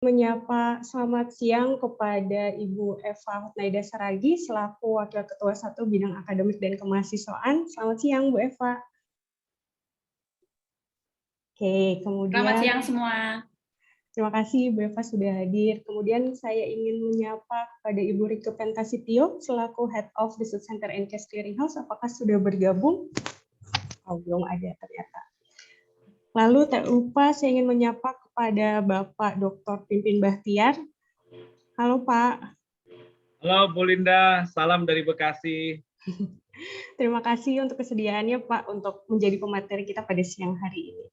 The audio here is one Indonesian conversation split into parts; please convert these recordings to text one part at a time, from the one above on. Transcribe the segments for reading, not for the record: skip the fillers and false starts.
menyapa selamat siang kepada Ibu Eva Hotnaida Saragi selaku Wakil Ketua 1 Bidang Akademik dan Kemahasiswaan. Selamat siang, Bu Eva. Oke, kemudian Selamat siang semua. Terima kasih Bu Eva sudah hadir. Kemudian saya ingin menyapa kepada Ibu Rike Pentasitio selaku Head of Research Center and Cash Clearinghouse. Apakah sudah bergabung? Oh, belum ada ternyata. Lalu tak lupa saya ingin menyapa kepada Bapak Dr. Pimpin Bahtiar. Halo Pak. Halo Bu Linda, salam dari Bekasi. Terima kasih untuk kesediaannya Pak untuk menjadi pemateri kita pada siang hari ini.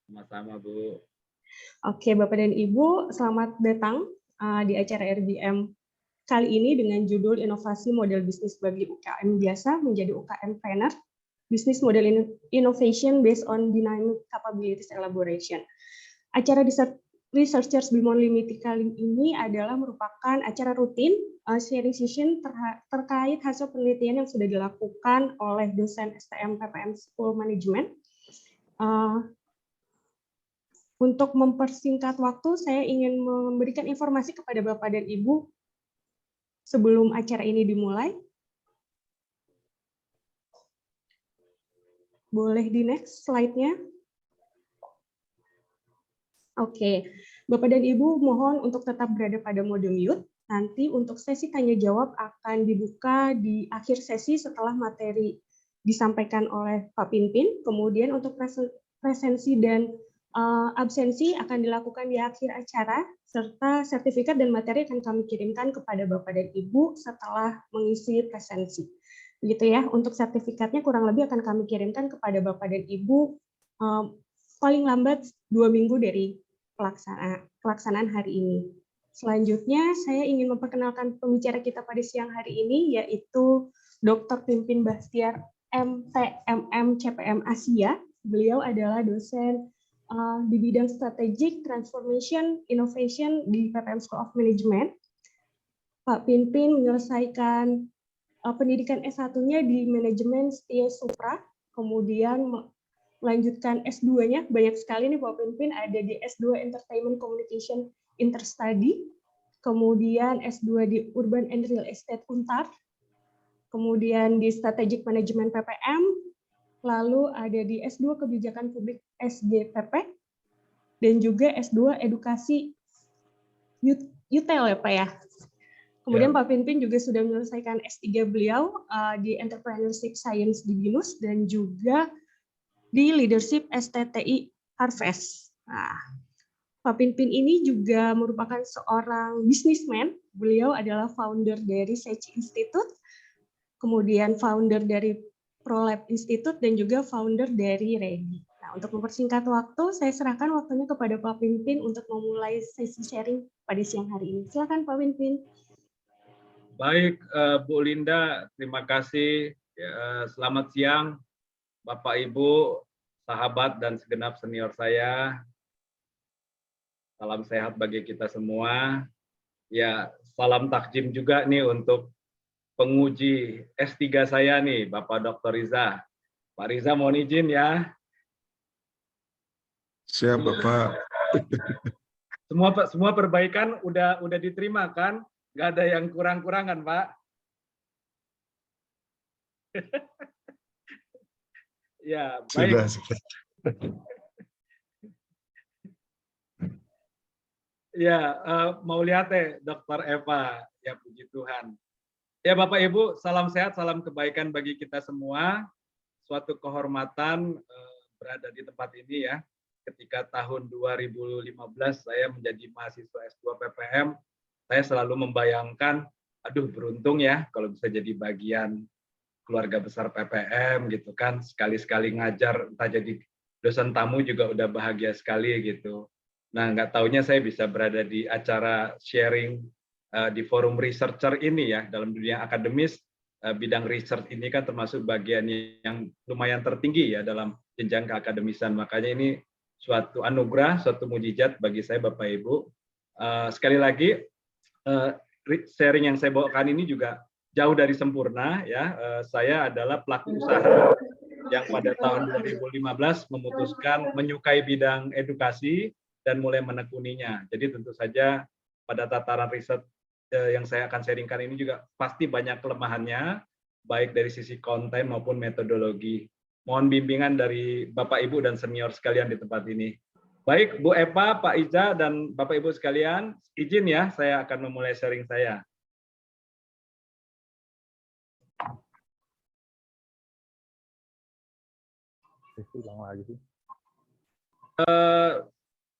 Sama-sama Bu. Oke Bapak dan Ibu, selamat datang di acara RBM kali ini dengan judul Inovasi Model Bisnis bagi UKM Biasa menjadi UKM Planner, Business Model Innovation Based on Dynamic Capabilities Elaboration. Acara Researchers Bimon Limited kali ini adalah merupakan acara rutin sharing session terkait hasil penelitian yang sudah dilakukan oleh dosen STM PPM School Management. Untuk mempersingkat waktu, saya ingin memberikan informasi kepada Bapak dan Ibu sebelum acara ini dimulai. Boleh di next slide-nya. Oke, Bapak dan Ibu mohon untuk tetap berada pada mode mute. Nanti untuk sesi tanya jawab akan dibuka di akhir sesi setelah materi disampaikan oleh Pak Pimpin. Kemudian untuk presensi dan absensi akan dilakukan di akhir acara, serta sertifikat dan materi akan kami kirimkan kepada Bapak dan Ibu setelah mengisi presensi. Begitu ya, untuk sertifikatnya kurang lebih akan kami kirimkan kepada Bapak dan Ibu paling lambat 2 minggu dari pelaksanaan hari ini. Selanjutnya, saya ingin memperkenalkan pembicara kita pada siang hari ini, yaitu Dr. Pimpin Bahtiar, MTMM CPM Asia. Beliau adalah dosen di bidang Strategic Transformation Innovation di PPM School of Management. Pak Pimpin menyelesaikan pendidikan S1-nya di Manajemen Setia Supra, kemudian melanjutkan S2-nya, banyak sekali nih Pak Pimpin, ada di S2 Entertainment Communication Interstudy, kemudian S2 di Urban and Real Estate Untar, kemudian di Strategic Management PPM, lalu ada di S2 Kebijakan Publik SGPP, dan juga S2 Edukasi UTEL ya Pak ya. Kemudian Pak Pimpin juga sudah menyelesaikan S3 beliau di Entrepreneurship Science di BINUS dan juga di Leadership STTI Harvest. Nah, Pak Pimpin ini juga merupakan seorang businessman. Beliau adalah founder dari SECI Institute, kemudian founder dari ProLab Institute dan juga founder dari REDI. Nah, untuk mempersingkat waktu, saya serahkan waktunya kepada Pak Pimpin untuk memulai sesi sharing pada siang hari ini. Silakan Pak Pimpin. Baik, Bu Linda, terima kasih. Selamat siang, Bapak Ibu, sahabat dan segenap senior saya. Salam sehat bagi kita semua. Ya, salam takjim juga nih untuk penguji S3 saya nih, Bapak Dr. Riza. Pak Riza mohon izin ya. Siap, Bapak. Semua perbaikan udah diterima kan? Nggak ada yang kurang-kurangan, Pak. Ya, baik. Sudah. Ya, mau lihat Dr. Eva, ya puji Tuhan. Ya Bapak Ibu, salam sehat, salam kebaikan bagi kita semua. Suatu kehormatan berada di tempat ini ya. Ketika tahun 2015 saya menjadi mahasiswa S2 PPM, saya selalu membayangkan, aduh beruntung ya kalau bisa jadi bagian keluarga besar PPM gitu kan, sekali-sekali ngajar, entah jadi dosen tamu juga udah bahagia sekali gitu. Nah, nggak taunya saya bisa berada di acara sharing di forum researcher ini ya, dalam dunia akademis, bidang research ini kan termasuk bagian yang lumayan tertinggi ya dalam jenjang keakademisan. Makanya ini suatu anugerah, suatu mujizat bagi saya Bapak Ibu. Sekali lagi, sharing yang saya bawakan ini juga jauh dari sempurna ya. Saya adalah pelaku usaha yang pada tahun 2015 memutuskan menyukai bidang edukasi dan mulai menekuninya. Jadi tentu saja pada tataran riset yang saya akan sharingkan ini juga pasti banyak kelemahannya, baik dari sisi konten maupun metodologi. Mohon bimbingan dari Bapak Ibu dan senior sekalian di tempat ini. Baik, Bu Eva, Pak Iza, dan Bapak Ibu sekalian, izin ya, saya akan memulai sharing saya.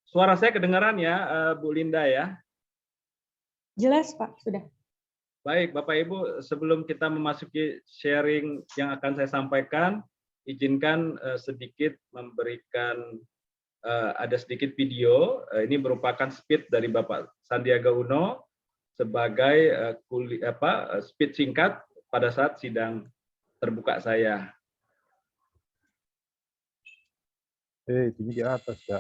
Suara saya kedengaran ya, Bu Linda ya? Jelas, Pak, sudah. Baik, Bapak Ibu, sebelum kita memasuki sharing yang akan saya sampaikan, izinkan sedikit memberikan ada sedikit video. Ini merupakan speech dari Bapak Sandiaga Uno sebagai speech singkat pada saat sidang terbuka saya. Tinggi di atas ya.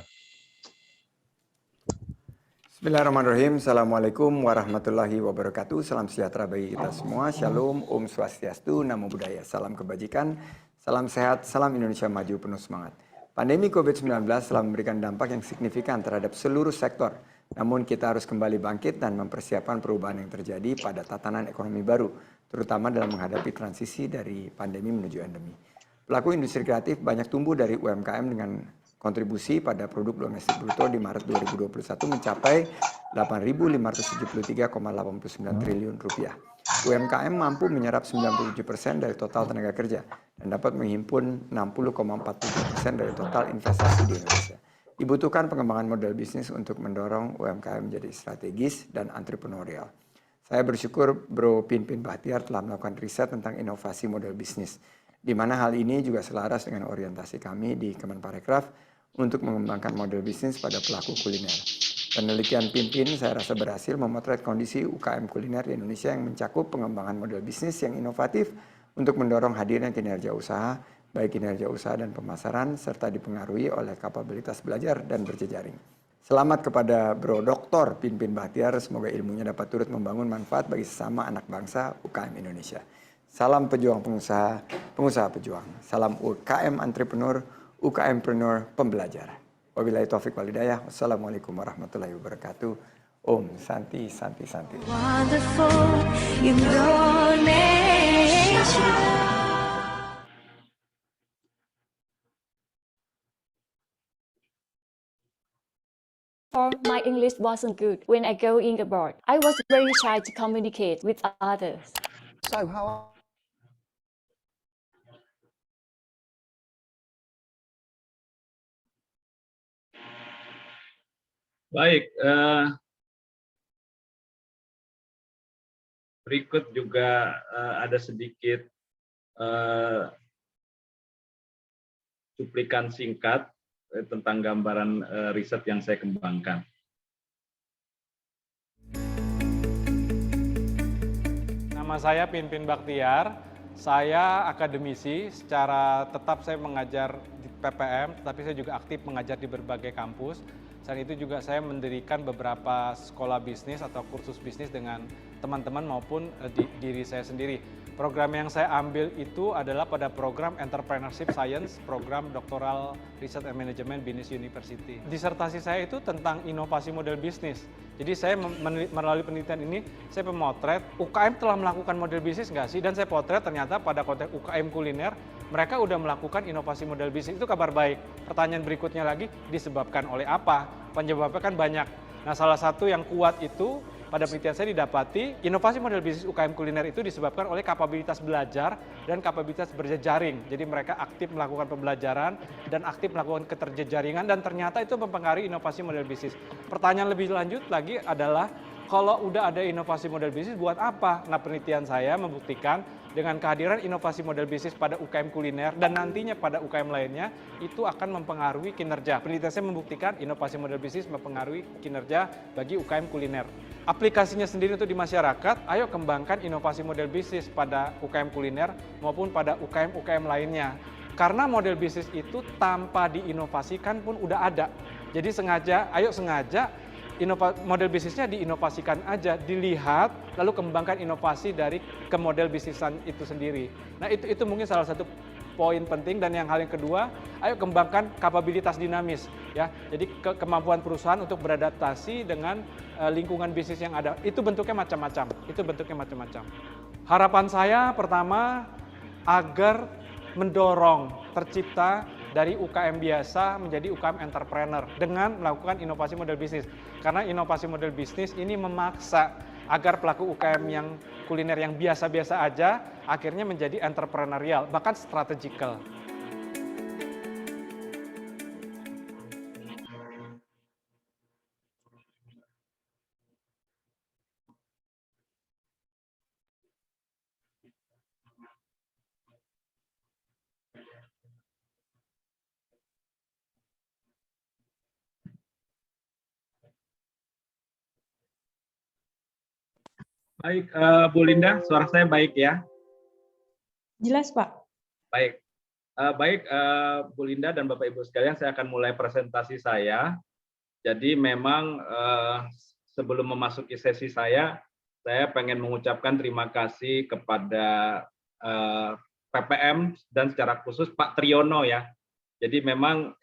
Bismillahirrahmanirrahim. Assalamualaikum warahmatullahi wabarakatuh. Salam sejahtera bagi kita semua. Shalom, Om Swastiastu, Namo Buddhaya. Salam kebajikan, salam sehat, salam Indonesia maju penuh semangat. Pandemi COVID-19 telah memberikan dampak yang signifikan terhadap seluruh sektor. Namun kita harus kembali bangkit dan mempersiapkan perubahan yang terjadi pada tatanan ekonomi baru, terutama dalam menghadapi transisi dari pandemi menuju endemi. Pelaku industri kreatif banyak tumbuh dari UMKM dengan kontribusi pada produk domestik bruto di Maret 2021 mencapai 8.573,89 triliun rupiah. UMKM mampu menyerap 97% dari total tenaga kerja dan dapat menghimpun 60,47% dari total investasi di Indonesia. Dibutuhkan pengembangan model bisnis untuk mendorong UMKM menjadi strategis dan entrepreneurial. Saya bersyukur Bro Pinpin Bahtiar telah melakukan riset tentang inovasi model bisnis, di mana hal ini juga selaras dengan orientasi kami di Kemenparekraf untuk mengembangkan model bisnis pada pelaku kuliner. Penelitian Pinpin saya rasa berhasil memotret kondisi UKM kuliner di Indonesia yang mencakup pengembangan model bisnis yang inovatif untuk mendorong hadirnya kinerja usaha, baik kinerja usaha dan pemasaran, serta dipengaruhi oleh kapabilitas belajar dan berjejaring. Selamat kepada Bro Dr. Pinpin Bahtiar, semoga ilmunya dapat turut membangun manfaat bagi sesama anak bangsa UKM Indonesia. Salam pejuang pengusaha, pengusaha pejuang. Salam UKM entrepreneur, UKMpreneur pembelajar. Wabillahi taufiq walhidayah. Wassalamualaikum warahmatullahi wabarakatuh. Om Santi Santi Santi. Wonderful Indonesia. My English wasn't good when I go in abroad. I was very shy to communicate with others. So how Baik, berikut juga ada sedikit cuplikan singkat tentang gambaran riset yang saya kembangkan. Nama saya Pinpin Bahtiar, saya akademisi, secara tetap saya mengajar di PPM, tapi saya juga aktif mengajar di berbagai kampus. Selain itu juga saya mendirikan beberapa sekolah bisnis atau kursus bisnis dengan teman-teman maupun diri saya sendiri. Program yang saya ambil itu adalah pada program Entrepreneurship Science, program Doctoral Research and Management Business University. Disertasi saya itu tentang inovasi model bisnis. Jadi saya melalui penelitian ini, saya memotret UKM telah melakukan model bisnis nggak sih? Dan saya potret ternyata pada konteks UKM kuliner, mereka udah melakukan inovasi model bisnis. Itu kabar baik. Pertanyaan berikutnya lagi, disebabkan oleh apa? Penyebabnya kan banyak. Nah, salah satu yang kuat itu pada penelitian saya didapati inovasi model bisnis UKM kuliner itu disebabkan oleh kapabilitas belajar dan kapabilitas berjejaring. Jadi mereka aktif melakukan pembelajaran dan aktif melakukan keterjejaringan dan ternyata itu mempengaruhi inovasi model bisnis. Pertanyaan lebih lanjut lagi adalah kalau udah ada inovasi model bisnis buat apa? Nah, penelitian saya membuktikan dengan kehadiran inovasi model bisnis pada UKM kuliner dan nantinya pada UKM lainnya itu akan mempengaruhi kinerja. Penelitian saya membuktikan inovasi model bisnis mempengaruhi kinerja bagi UKM kuliner. Aplikasinya sendiri untuk di masyarakat, ayo kembangkan inovasi model bisnis pada UKM kuliner maupun pada UKM-UKM lainnya. Karena model bisnis itu tanpa diinovasikan pun udah ada. Jadi ayo sengaja model bisnisnya diinovasikan aja, dilihat, lalu kembangkan inovasi dari ke model bisnisan itu sendiri. Nah itu mungkin salah satu poin penting. Dan hal yang kedua, ayo kembangkan kapabilitas dinamis ya. Jadi kemampuan perusahaan untuk beradaptasi dengan lingkungan bisnis yang ada. Itu bentuknya macam-macam. Harapan saya pertama agar mendorong tercipta dari UKM biasa menjadi UKM entrepreneur dengan melakukan inovasi model bisnis. Karena inovasi model bisnis ini memaksa agar pelaku UKM yang kuliner yang biasa-biasa aja akhirnya menjadi entrepreneurial, bahkan strategical. Baik, Bu Linda, suara saya baik ya? Jelas, Pak. Baik. Bu Linda dan Bapak Ibu sekalian, saya akan mulai presentasi saya. Jadi memang sebelum memasuki sesi saya pengen mengucapkan terima kasih kepada PPM dan secara khusus Pak Triyono ya. Jadi memang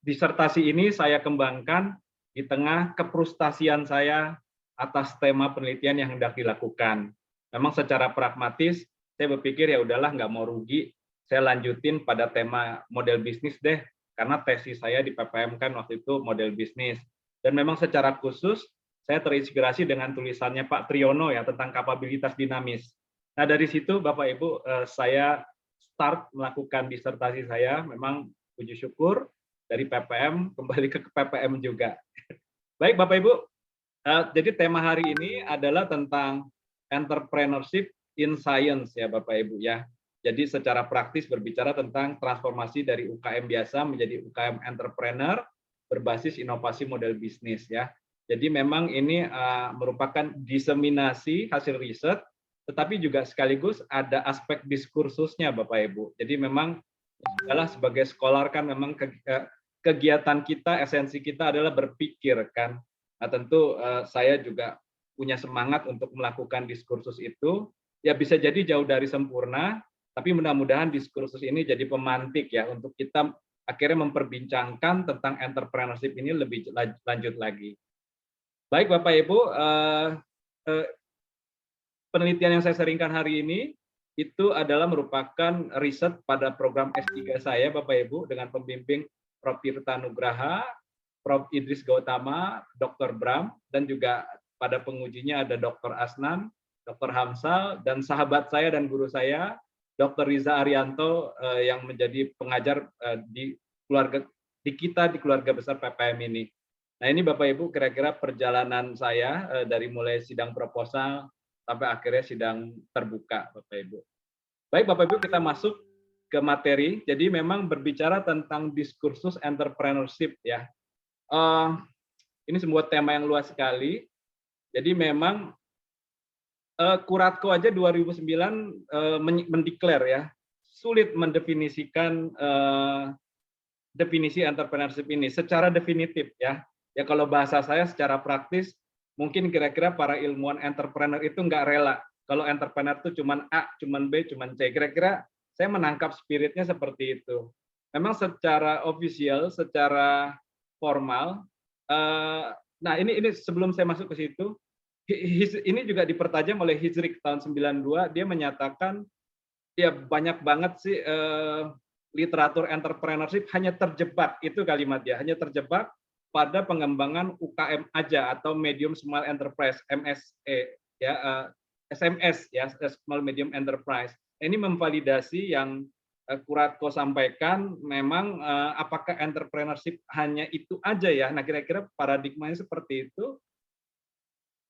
disertasi ini saya kembangkan di tengah kefrustasian saya atas tema penelitian yang hendak dilakukan. Memang secara pragmatis, saya berpikir ya udahlah nggak mau rugi, saya lanjutin pada tema model bisnis deh, karena tesis saya di PPM kan waktu itu model bisnis. Dan memang secara khusus, saya terinspirasi dengan tulisannya Pak Triyono ya tentang kapabilitas dinamis. Nah dari situ Bapak Ibu, saya start melakukan disertasi saya, memang puji syukur dari PPM kembali ke PPM juga. Baik Bapak Ibu, jadi tema hari ini adalah tentang entrepreneurship in science ya Bapak Ibu ya. Jadi secara praktis berbicara tentang transformasi dari UKM biasa menjadi UKM entrepreneur berbasis inovasi model bisnis ya. Jadi memang ini merupakan diseminasi hasil riset, tetapi juga sekaligus ada aspek diskursusnya Bapak Ibu. Jadi memang adalah sebagai scholar kan memang kegiatan kita, esensi kita adalah berpikir kan. Nah tentu saya juga punya semangat untuk melakukan diskursus itu. Ya bisa jadi jauh dari sempurna, tapi mudah-mudahan diskursus ini jadi pemantik ya untuk kita akhirnya memperbincangkan tentang entrepreneurship ini lebih lanjut lagi. Baik Bapak Ibu, penelitian yang saya sharingkan hari ini itu adalah merupakan riset pada program S3 saya Bapak Ibu dengan pembimbing Prof. Tirta Nugraha, Prof. Idris Gautama, Dr. Bram, dan juga pada pengujinya ada Dr. Asnan, Dr. Hamsal, dan sahabat saya dan guru saya, Dr. Riza Arianto, yang menjadi pengajar di keluarga besar PPM ini. Nah ini Bapak Ibu kira-kira perjalanan saya dari mulai sidang proposal sampai akhirnya sidang terbuka Bapak Ibu. Baik Bapak Ibu, kita masuk ke materi. Jadi memang berbicara tentang diskursus entrepreneurship ya. Ini sebuah tema yang luas sekali. Jadi memang Kuratko aja 2009 mendeklar ya, sulit mendefinisikan definisi entrepreneurship ini secara definitif ya. Ya kalau bahasa saya secara praktis, mungkin kira-kira para ilmuwan entrepreneur itu nggak rela kalau entrepreneur itu cuman A, cuman B, cuman C. Kira-kira saya menangkap spiritnya seperti itu. Memang secara official, secara formal. Nah ini sebelum saya masuk ke situ, ini juga dipertajam oleh Hijrik tahun 92. Dia menyatakan ya banyak banget sih literatur entrepreneurship hanya terjebak, itu kalimat dia, hanya terjebak pada pengembangan UKM aja atau medium small enterprise MSE ya, SMS ya, small medium enterprise. Ini memvalidasi yang Kuratko sampaikan, memang apakah entrepreneurship hanya itu aja ya? Nah, kira-kira paradigmanya seperti itu.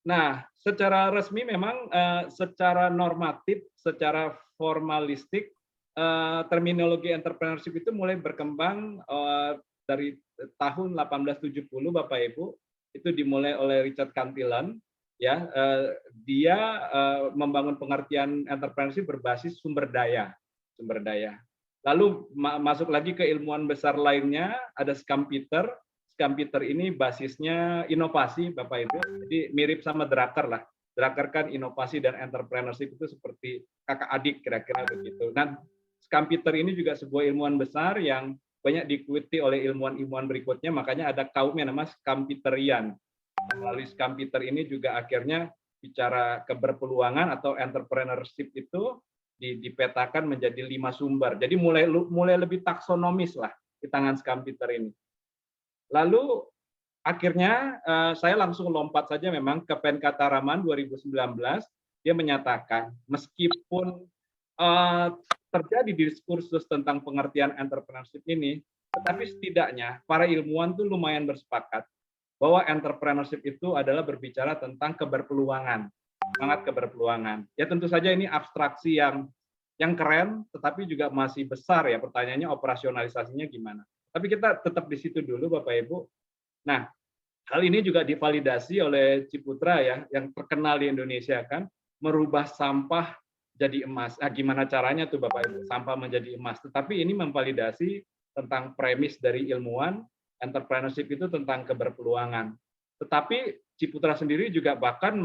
Nah, secara resmi memang secara normatif, secara formalistik, terminologi entrepreneurship itu mulai berkembang dari tahun 1870 Bapak Ibu. Itu dimulai oleh Richard Cantillon. Ya, dia membangun pengertian entrepreneurship berbasis sumber daya. Lalu masuk lagi ke ilmuwan besar lainnya, ada Schumpeter. Schumpeter ini basisnya inovasi, Bapak Ibu. Jadi mirip sama Drucker lah. Drucker kan inovasi dan entrepreneurship itu seperti kakak adik kira-kira begitu. Nah, Skampeter ini juga sebuah ilmuwan besar yang banyak diikuti oleh ilmuwan-ilmuwan berikutnya, makanya ada kaumnya nama Skampeterian. Melalui Skampeter ini juga akhirnya bicara keberpeluangan atau entrepreneurship itu dipetakan menjadi 5 sumber. Jadi mulai lebih taksonomis lah di tangan Skampeter ini. Lalu akhirnya saya langsung lompat saja memang ke Venkataraman 2019. Dia menyatakan meskipun terjadi diskursus tentang pengertian entrepreneurship ini, tetapi setidaknya para ilmuwan tuh lumayan bersepakat bahwa entrepreneurship itu adalah berbicara tentang keberpeluangan, semangat keberpeluangan. Ya tentu saja ini abstraksi yang keren, tetapi juga masih besar ya pertanyaannya operasionalisasinya gimana. Tapi kita tetap di situ dulu Bapak Ibu. Nah, hal ini juga divalidasi oleh Ciputra ya, yang terkenal di Indonesia kan, merubah sampah jadi emas. Nah, gimana caranya tuh Bapak Ibu, sampah menjadi emas. Tetapi ini memvalidasi tentang premis dari ilmuwan, entrepreneurship itu tentang keberpeluangan. Tetapi Ciputra sendiri juga bahkan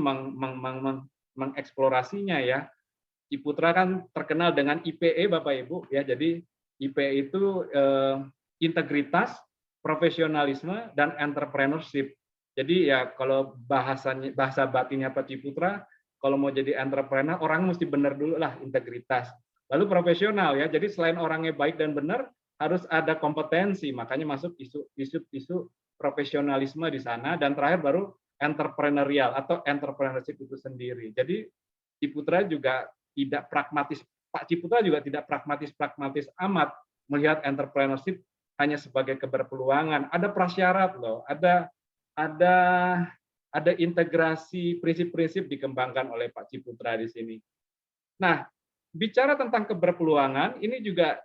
mengeksplorasinya ya. Ciputra kan terkenal dengan IPE Bapak Ibu ya. Jadi IPE itu integritas, profesionalisme, dan entrepreneurship. Jadi ya kalau bahasa batinnya Pak Ciputra, kalau mau jadi entrepreneur, orang mesti benar dulu lah, integritas. Lalu profesional ya, jadi selain orangnya baik dan benar, harus ada kompetensi, makanya masuk isu profesionalisme di sana, dan terakhir baru entrepreneurial atau entrepreneurship itu sendiri. Jadi Ciputra juga tidak pragmatis, Pak Ciputra juga tidak pragmatis amat melihat entrepreneurship hanya sebagai keberpeluangan. Ada prasyarat loh, ada integrasi prinsip-prinsip dikembangkan oleh Pak Ciputra di sini. Nah, bicara tentang keberpeluangan, ini juga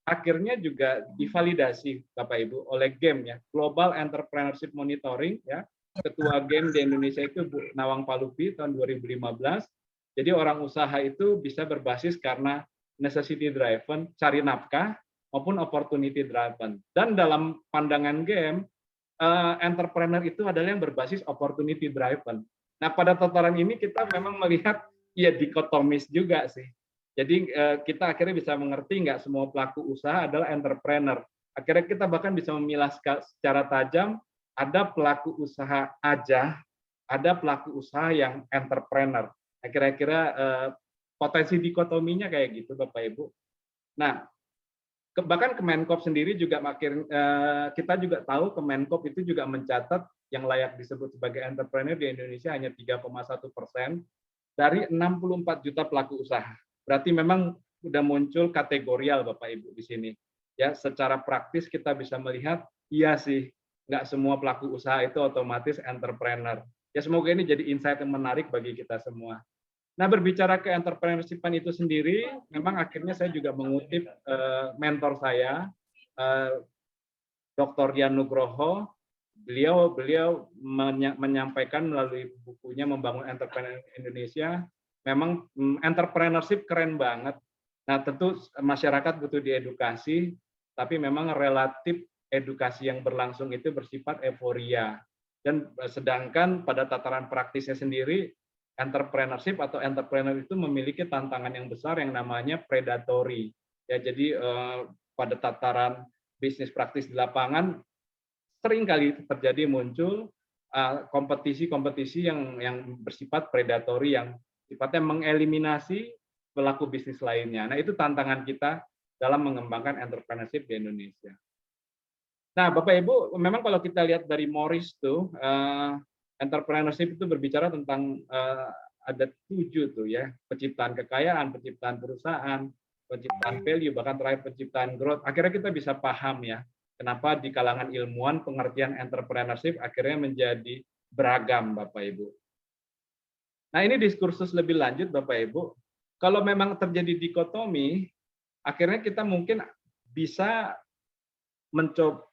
akhirnya juga divalidasi Bapak Ibu oleh GEM ya, Global Entrepreneurship Monitoring ya. Ketua GEM di Indonesia itu Bu Nawang Palupi tahun 2015. Jadi orang usaha itu bisa berbasis karena necessity driven, cari nafkah, maupun opportunity driven. Dan dalam pandangan GEM, entrepreneur itu adalah yang berbasis opportunity driven. Nah, pada tataran ini kita memang melihat ya dikotomis juga sih. Jadi kita akhirnya bisa mengerti nggak semua pelaku usaha adalah entrepreneur. Akhirnya kita bahkan bisa memilah secara tajam, ada pelaku usaha aja, ada pelaku usaha yang entrepreneur. Nah, kira-kira potensi dikotominya kayak gitu Bapak Ibu. Nah, bahkan Kemenkop sendiri juga kita juga tahu Kemenkop itu juga mencatat yang layak disebut sebagai entrepreneur di Indonesia hanya 3,1% dari 64 juta pelaku usaha. Berarti memang sudah muncul kategorial Bapak Ibu di sini. Ya, secara praktis kita bisa melihat iya sih, nggak semua pelaku usaha itu otomatis entrepreneur. Ya semoga ini jadi insight yang menarik bagi kita semua. Nah, berbicara ke entrepreneurship-an itu sendiri, memang akhirnya saya juga mengutip mentor saya, Dr. Dian Nugroho. Beliau menyampaikan melalui bukunya Membangun Entrepreneur Indonesia, memang entrepreneurship keren banget. Nah, tentu masyarakat butuh diedukasi, tapi memang relatif edukasi yang berlangsung itu bersifat euforia. Dan sedangkan pada tataran praktisnya sendiri, entrepreneurship atau entrepreneur itu memiliki tantangan yang besar yang namanya predatory. Ya, jadi pada tataran bisnis praktis di lapangan seringkali terjadi muncul kompetisi-kompetisi yang bersifat predatory, yang sifatnya mengeliminasi pelaku bisnis lainnya. Nah, itu tantangan kita dalam mengembangkan entrepreneurship di Indonesia. Nah, Bapak Ibu, memang kalau kita lihat dari Morris tuh, entrepreneurship itu berbicara tentang ada 7 tuh ya, penciptaan kekayaan, penciptaan perusahaan, penciptaan value, bahkan terakhir penciptaan growth. Akhirnya kita bisa paham ya, kenapa di kalangan ilmuwan pengertian entrepreneurship akhirnya menjadi beragam Bapak Ibu. Nah, ini diskursus lebih lanjut Bapak Ibu. Kalau memang terjadi dikotomi, akhirnya kita mungkin bisa mencoba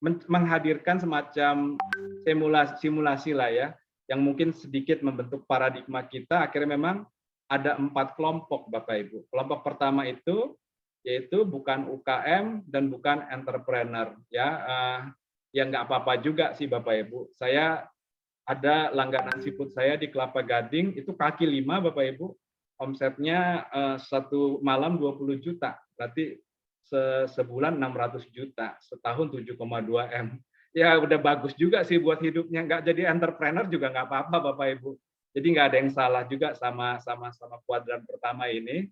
menghadirkan semacam simulasi lah ya, yang mungkin sedikit membentuk paradigma kita. Akhirnya memang ada 4 kelompok Bapak Ibu. Kelompok pertama itu yaitu bukan UKM dan bukan entrepreneur ya. Ya nggak apa-apa juga sih Bapak Ibu. Saya ada langganan seafood saya di Kelapa Gading, itu kaki 5 Bapak Ibu. omsetnya satu malam 20 juta, berarti sebulan 600 juta, setahun 7,2 M. Ya udah bagus juga sih buat hidupnya, nggak jadi entrepreneur juga nggak apa-apa Bapak Ibu. Jadi nggak ada yang salah juga sama kuadran pertama ini.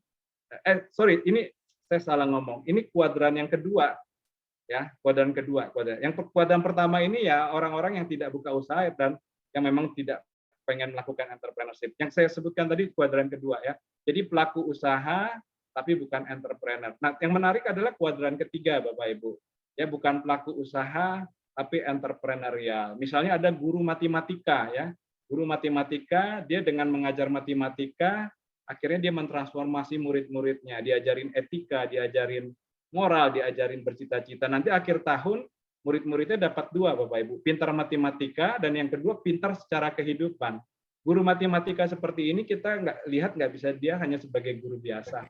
Sorry, ini saya salah ngomong. Ini kuadran yang kedua, ya kuadran kedua. Yang kuadran pertama ini ya orang-orang yang tidak buka usaha dan yang memang tidak pengen melakukan entrepreneurship. Yang saya sebutkan tadi kuadran kedua ya. Jadi pelaku usaha tapi bukan entrepreneur. Nah, yang menarik adalah kuadran ketiga Bapak Ibu. Ya bukan pelaku usaha tapi entrepreneurial. Misalnya ada guru matematika ya. Guru matematika dia dengan mengajar matematika akhirnya dia mentransformasi murid-muridnya, diajarin etika, diajarin moral, diajarin bercita-cita. Nanti akhir tahun murid-muridnya dapat 2 Bapak Ibu, pintar matematika dan yang kedua pintar secara kehidupan. Guru matematika seperti ini kita nggak bisa dia hanya sebagai guru biasa.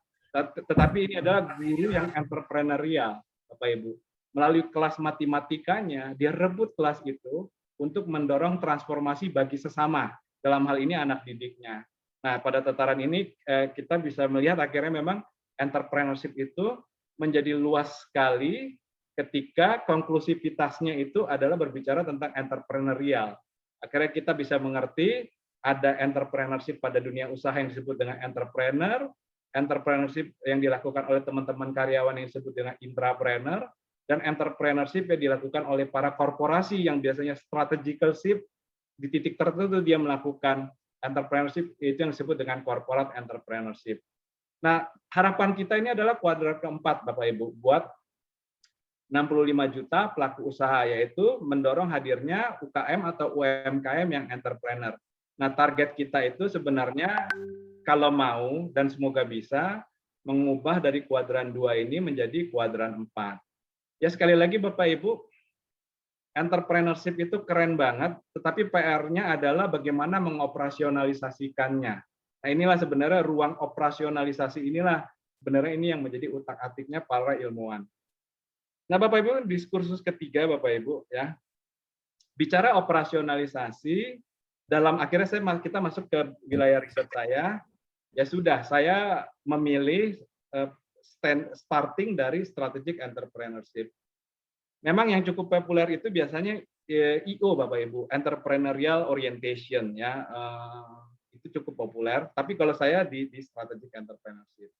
Tetapi ini adalah guru yang entrepreneurial Bapak Ibu. Melalui kelas matematikanya dia rebut kelas itu untuk mendorong transformasi bagi sesama, dalam hal ini anak didiknya. Nah, pada tataran ini kita bisa melihat akhirnya memang entrepreneurship itu menjadi luas sekali ketika konklusivitasnya itu adalah berbicara tentang entrepreneurial. Akhirnya kita bisa mengerti ada entrepreneurship pada dunia usaha yang disebut dengan entrepreneurship yang dilakukan oleh teman-teman karyawan yang disebut dengan intrapreneur, dan entrepreneurship yang dilakukan oleh para korporasi yang biasanya strategical shift di titik tertentu dia melakukan entrepreneurship, itu yang disebut dengan corporate entrepreneurship. Nah, harapan kita ini adalah kuadran keempat Bapak Ibu buat 65 juta pelaku usaha, yaitu mendorong hadirnya UKM atau UMKM yang entrepreneur. Nah, target kita itu sebenarnya kalau mau dan semoga bisa mengubah dari kuadran 2 ini menjadi kuadran 4. Ya sekali lagi Bapak Ibu, entrepreneurship itu keren banget, tetapi PR-nya adalah bagaimana mengoperasionalisasikannya. Nah inilah sebenarnya ruang operasionalisasi inilah sebenarnya ini yang menjadi utak-atiknya para ilmuwan. Nah Bapak Ibu, diskursus ketiga Bapak Ibu ya, bicara operasionalisasi, dalam akhirnya kita masuk ke wilayah riset saya, ya sudah saya memilih starting dari strategic entrepreneurship. Memang yang cukup populer itu biasanya EO Bapak Ibu, entrepreneurial orientation ya, itu cukup populer. Tapi kalau saya di strategic entrepreneurship.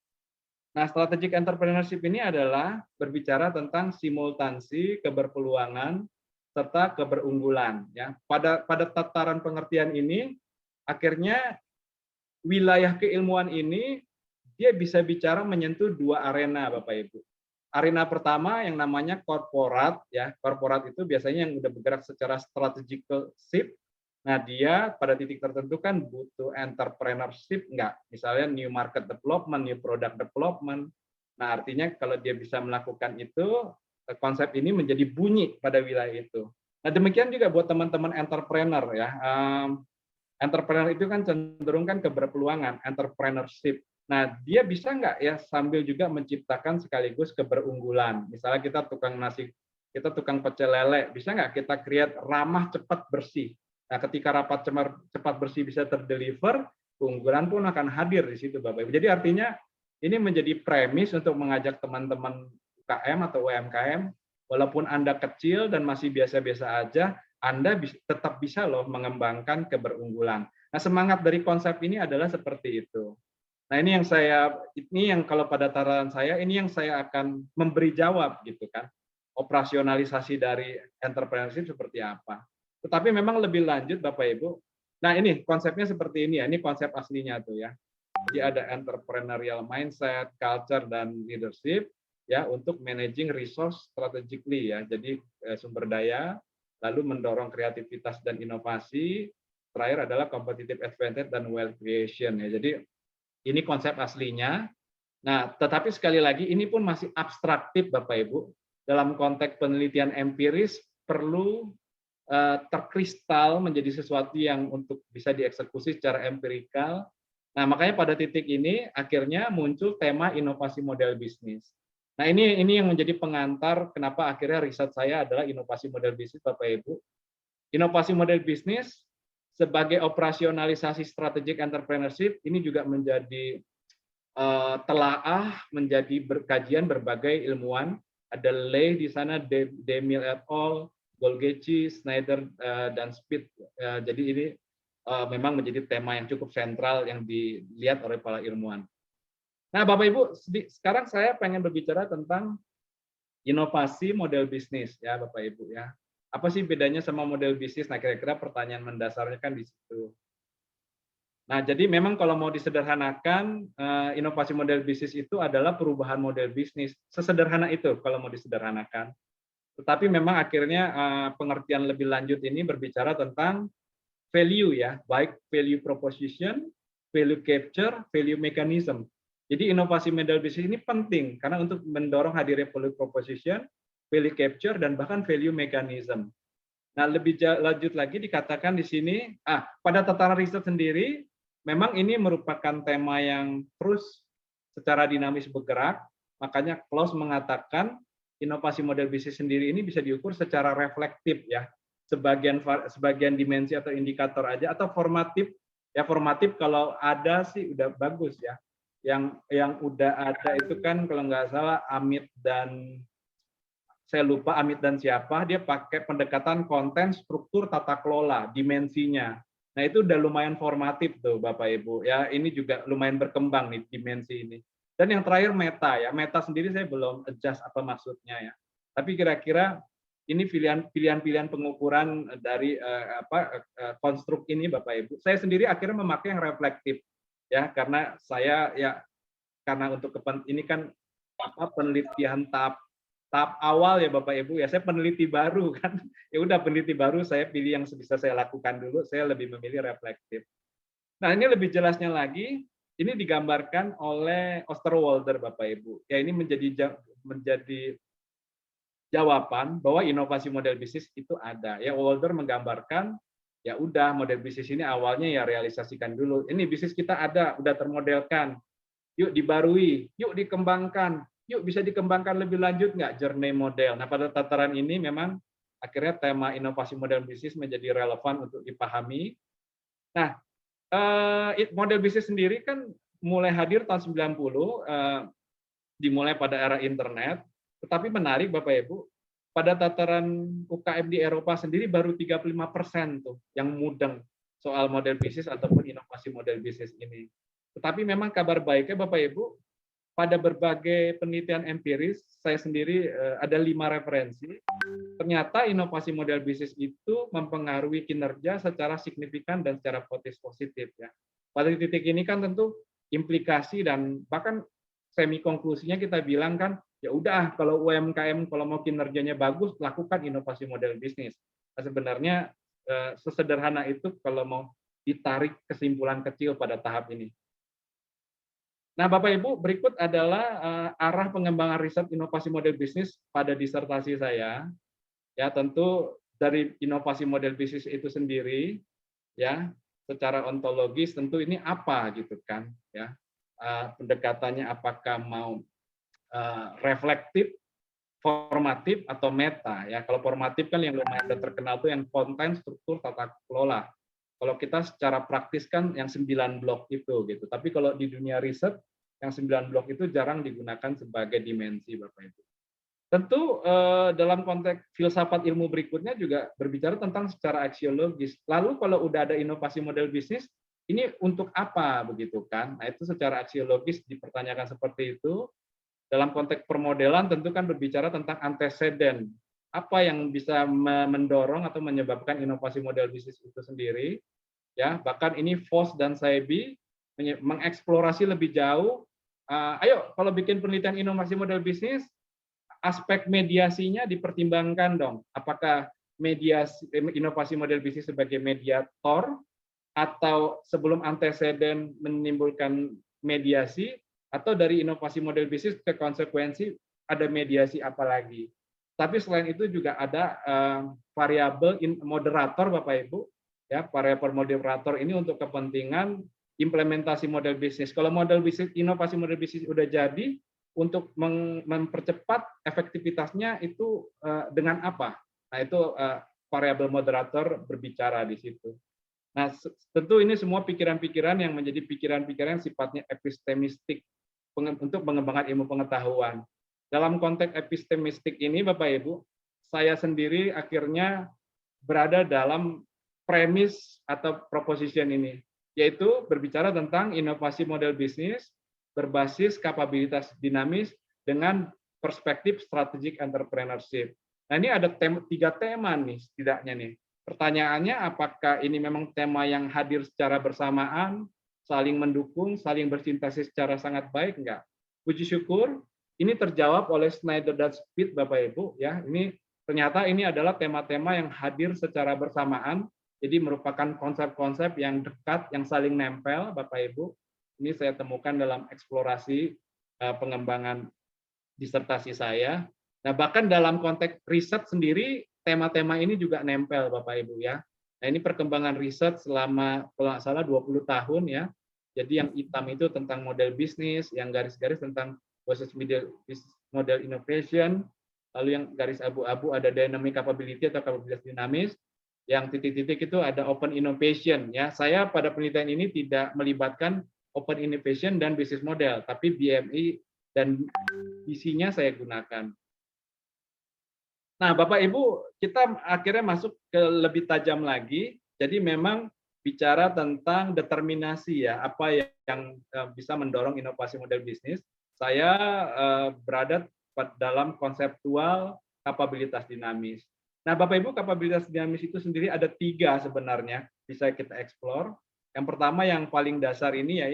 Nah, strategic entrepreneurship ini adalah berbicara tentang simultansi, keberpeluangan serta keberunggulan ya. Pada tataran pengertian ini akhirnya wilayah keilmuan ini dia bisa bicara menyentuh 2 arena Bapak Ibu. Arena pertama yang namanya korporat ya. Korporat itu biasanya yang udah bergerak secara strategical shift. Nah, dia pada titik tertentu kan butuh entrepreneurship enggak? Misalnya new market development, new product development. Nah, artinya kalau dia bisa melakukan itu, konsep ini menjadi bunyi pada wilayah itu. Nah, demikian juga buat teman-teman entrepreneur ya. Entrepreneur itu kan cenderung kan keberpeluangan, entrepreneurship. Nah, dia bisa nggak ya sambil juga menciptakan sekaligus keberunggulan. Misalnya kita tukang nasi, kita tukang pecel lele, bisa nggak kita create ramah cepat bersih. Nah, ketika rapat cepat bersih bisa terdeliver, keunggulan pun akan hadir di situ Bapak Ibu. Jadi artinya ini menjadi premis untuk mengajak teman-teman UKM atau UMKM, walaupun Anda kecil dan masih biasa-biasa aja, Anda tetap bisa loh mengembangkan keberunggulan. Nah, semangat dari konsep ini adalah seperti itu. Nah, ini yang kalau pada tataran saya, ini yang saya akan memberi jawab gitu kan. Operasionalisasi dari entrepreneurship seperti apa. Tetapi memang lebih lanjut Bapak Ibu. Nah, ini konsepnya seperti ini ya. Ini konsep aslinya tuh ya. Jadi ada entrepreneurial mindset, culture dan leadership ya untuk managing resource strategically ya. Jadi sumber daya, lalu mendorong kreativitas dan inovasi. Terakhir adalah competitive advantage dan wealth creation ya. Jadi ini konsep aslinya. Nah, tetapi sekali lagi ini pun masih abstraktif Bapak Ibu. Dalam konteks penelitian empiris perlu terkristal menjadi sesuatu yang untuk bisa dieksekusi secara empirikal. Nah, makanya pada titik ini akhirnya muncul tema inovasi model bisnis. Nah, ini yang menjadi pengantar kenapa akhirnya riset saya adalah inovasi model bisnis Bapak Ibu. Inovasi model bisnis sebagai operasionalisasi strategic entrepreneurship ini juga menjadi telaah menjadi kajian berbagai ilmuwan. Ada Ley di sana, Demil et al., Golgechi, Snyder, dan Speed. Jadi ini memang menjadi tema yang cukup sentral yang dilihat oleh para ilmuwan. Nah, Bapak Ibu, sekarang saya pengen berbicara tentang inovasi model bisnis, ya Bapak Ibu ya. Apa sih bedanya sama model bisnis? Nah, kira-kira pertanyaan mendasarnya kan di situ. Nah, jadi memang kalau mau disederhanakan, inovasi model bisnis itu adalah perubahan model bisnis. Sesederhana itu kalau mau disederhanakan. Tetapi memang akhirnya pengertian lebih lanjut ini berbicara tentang value ya, baik value proposition, value capture, value mechanism. Jadi inovasi model bisnis ini penting karena untuk mendorong hadirnya value proposition, value capture, dan bahkan value mechanism. Nah, lebih lanjut lagi dikatakan di sini, pada tataran riset sendiri, memang ini merupakan tema yang terus secara dinamis bergerak, makanya Klaus mengatakan inovasi model bisnis sendiri ini bisa diukur secara reflektif ya, sebagian dimensi atau indikator aja, atau formatif. Ya formatif kalau ada sih udah bagus ya. Yang udah ada itu kan kalau nggak salah Amit dan saya lupa Amit dan siapa, dia pakai pendekatan konten, struktur, tata kelola, dimensinya. Nah, itu udah lumayan formatif tuh Bapak Ibu. Ya, ini juga lumayan berkembang nih dimensi ini. Dan yang terakhir meta ya. Meta sendiri saya belum adjust apa maksudnya ya. Tapi kira-kira ini pilihan-pilihan pengukuran dari konstruk ini Bapak Ibu. Saya sendiri akhirnya memakai yang reflektif ya, karena saya ya karena untuk ini kan penelitian tahap awal ya Bapak Ibu ya, saya peneliti baru kan, ya udah peneliti baru saya pilih yang bisa saya lakukan dulu, saya lebih memilih reflektif. Nah ini lebih jelasnya lagi, ini digambarkan oleh Osterwalder Bapak Ibu, ya ini menjadi jawaban bahwa inovasi model bisnis itu ada. Ya Walder menggambarkan, ya udah model bisnis ini awalnya ya realisasikan dulu, ini bisnis kita ada, udah termodelkan, yuk dibarui, yuk dikembangkan. Yuk bisa dikembangkan lebih lanjut nggak journey model. Nah pada tataran ini memang akhirnya tema inovasi model bisnis menjadi relevan untuk dipahami. Nah model bisnis sendiri kan mulai hadir tahun 90, dimulai pada era internet. Tetapi menarik Bapak Ibu, pada tataran UKM di Eropa sendiri baru 35% tuh yang mudeng soal model bisnis ataupun inovasi model bisnis ini. Tetapi memang kabar baiknya Bapak Ibu, pada berbagai penelitian empiris, saya sendiri ada 5 referensi, ternyata inovasi model bisnis itu mempengaruhi kinerja secara signifikan dan secara positif ya. Pada titik ini kan tentu implikasi dan bahkan semi konklusinya kita bilang kan, ya udah kalau UMKM kalau mau kinerjanya bagus, lakukan inovasi model bisnis. Nah, sebenarnya sesederhana itu kalau mau ditarik kesimpulan kecil pada tahap ini. Nah, Bapak Ibu, berikut adalah arah pengembangan riset inovasi model bisnis pada disertasi saya. Ya, tentu dari inovasi model bisnis itu sendiri, ya, secara ontologis tentu ini apa gitu kan, ya. Pendekatannya apakah mau reflektif, formatif atau meta, ya. Kalau formatif kan yang lumayan terkenal tuh yang konten, struktur, tata kelola. Kalau kita secara praktis kan yang 9 blok itu gitu. Tapi kalau di dunia riset yang 9 blok itu jarang digunakan sebagai dimensi Bapak Ibu. Tentu dalam konteks filsafat ilmu berikutnya juga berbicara tentang secara aksiologis. Lalu kalau udah ada inovasi model bisnis, ini untuk apa begitu kan? Nah, itu secara aksiologis dipertanyakan seperti itu. Dalam konteks permodelan tentu kan berbicara tentang anteseden. Apa yang bisa mendorong atau menyebabkan inovasi model bisnis itu sendiri, ya. Bahkan ini Voss dan Saiby mengeksplorasi lebih jauh. Ayo kalau bikin penelitian inovasi model bisnis, aspek mediasinya dipertimbangkan dong. Apakah mediasi inovasi model bisnis sebagai mediator atau sebelum anteseden menimbulkan mediasi, atau dari inovasi model bisnis ke konsekuensi ada mediasi apa lagi. Tapi selain itu juga ada variabel moderator Bapak Ibu, ya, variabel moderator ini untuk kepentingan implementasi model bisnis. Kalau model bisnis, inovasi model bisnis udah jadi, untuk mempercepat efektivitasnya itu dengan apa? Nah itu variabel moderator berbicara di situ. Nah tentu ini semua pikiran-pikiran yang menjadi pikiran-pikiran sifatnya epistemistik, untuk pengembangan ilmu pengetahuan. Dalam konteks epistemistik ini, Bapak Ibu, saya sendiri akhirnya berada dalam premis atau proposition ini, yaitu berbicara tentang inovasi model bisnis berbasis kapabilitas dinamis dengan perspektif strategic entrepreneurship. Nah, ini ada tiga tema nih setidaknya nih. Pertanyaannya, apakah ini memang tema yang hadir secara bersamaan, saling mendukung, saling bersintesis secara sangat baik? Enggak. Puji syukur, ini terjawab oleh Snyder dan Speed, Bapak Ibu. Ya, ini ternyata ini adalah tema-tema yang hadir secara bersamaan, jadi merupakan konsep-konsep yang dekat, yang saling nempel, Bapak Ibu. Ini saya temukan dalam eksplorasi pengembangan disertasi saya. Nah, bahkan dalam konteks riset sendiri, tema-tema ini juga nempel, Bapak Ibu ya. Nah, ini perkembangan riset selama kalau nggak salah 20 tahun ya. Jadi yang hitam itu tentang model bisnis, yang garis-garis tentang business model innovation, lalu yang garis abu-abu ada dynamic capability atau kapabilitas dinamis, yang titik-titik itu ada open innovation ya. Saya pada penelitian ini tidak melibatkan open innovation dan business model, tapi BMI dan visinya saya gunakan. Nah, Bapak Ibu, kita akhirnya masuk ke lebih tajam lagi. Jadi memang bicara tentang determinasi ya, apa yang bisa mendorong inovasi model bisnis. Saya berada dalam konseptual kapabilitas dinamis. Nah, Bapak Ibu, kapabilitas dinamis itu sendiri ada 3 sebenarnya bisa kita eksplor. Yang pertama yang paling dasar ini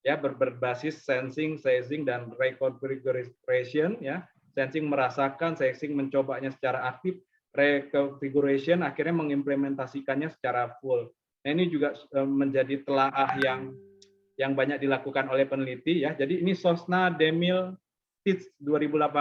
ya berbasis sensing, sensing dan reconfiguration ya. Sensing merasakan, sensing mencobanya secara aktif, reconfiguration akhirnya mengimplementasikannya secara full. Nah, ini juga menjadi telaah yang banyak dilakukan oleh peneliti ya. Jadi ini Sosna Demil 2018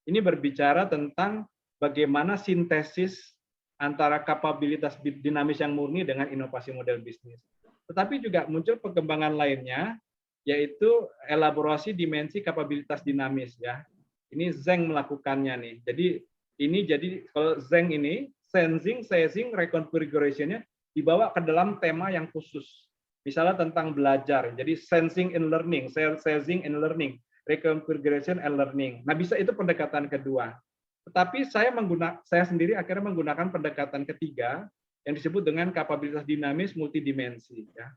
ini berbicara tentang bagaimana sintesis antara kapabilitas dinamis yang murni dengan inovasi model bisnis. Tetapi juga muncul perkembangan lainnya, yaitu elaborasi dimensi kapabilitas dinamis ya. Ini Zeng melakukannya nih. Jadi kalau Zeng ini sensing, sensing, reconfiguration-nya dibawa ke dalam tema yang khusus. Misalnya tentang belajar. Jadi sensing and learning, sensing and learning, reconfiguration and learning. Nah, bisa itu pendekatan kedua. Tetapi saya sendiri akhirnya menggunakan pendekatan ketiga yang disebut dengan kapabilitas dinamis multidimensi. Ya.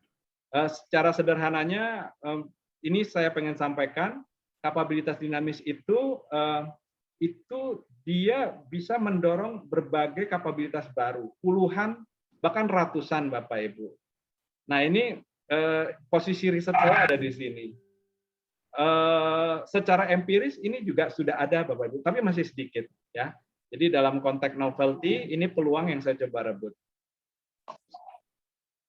Secara sederhananya, ini saya pengen sampaikan, kapabilitas dinamis itu dia bisa mendorong berbagai kapabilitas baru, puluhan bahkan ratusan, Bapak Ibu. Nah, ini posisi riset saya ada di sini. Secara empiris ini juga sudah ada, Bapak Ibu, tapi masih sedikit ya. Jadi dalam konteks novelty ini peluang yang saya coba rebut.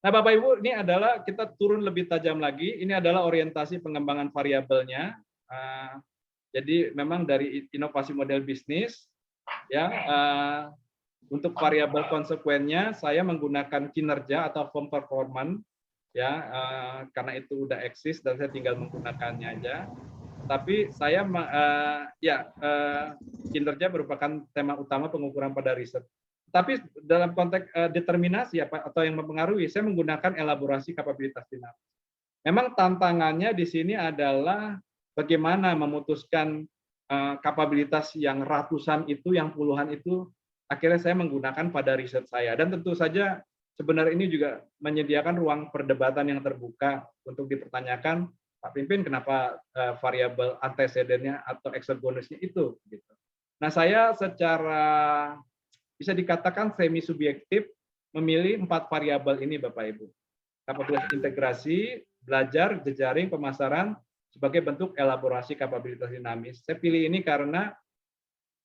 Nah, Bapak Ibu, ini adalah kita turun lebih tajam lagi. Ini adalah orientasi pengembangan variabelnya. Jadi memang dari inovasi model bisnis ya, untuk variabel konsekuennya saya menggunakan kinerja atau firm performance ya, karena itu udah eksis dan saya tinggal menggunakannya aja. Tapi saya kinerja merupakan tema utama pengukuran pada riset. Tapi dalam konteks determinasi atau yang mempengaruhi, saya menggunakan elaborasi kapabilitas dinamis. Memang tantangannya di sini adalah bagaimana memutuskan kapabilitas yang ratusan itu, yang puluhan itu, akhirnya saya menggunakan pada riset saya. Dan tentu saja sebenarnya ini juga menyediakan ruang perdebatan yang terbuka untuk dipertanyakan, Pak Pimpin, kenapa variabel antecedennya atau exogenusnya itu? Gitu. Nah, saya secara bisa dikatakan semi subjektif memilih 4 variabel ini, Bapak Ibu. Kapabilitas integrasi, belajar, jejaring, pemasaran sebagai bentuk elaborasi kapabilitas dinamis. Saya pilih ini karena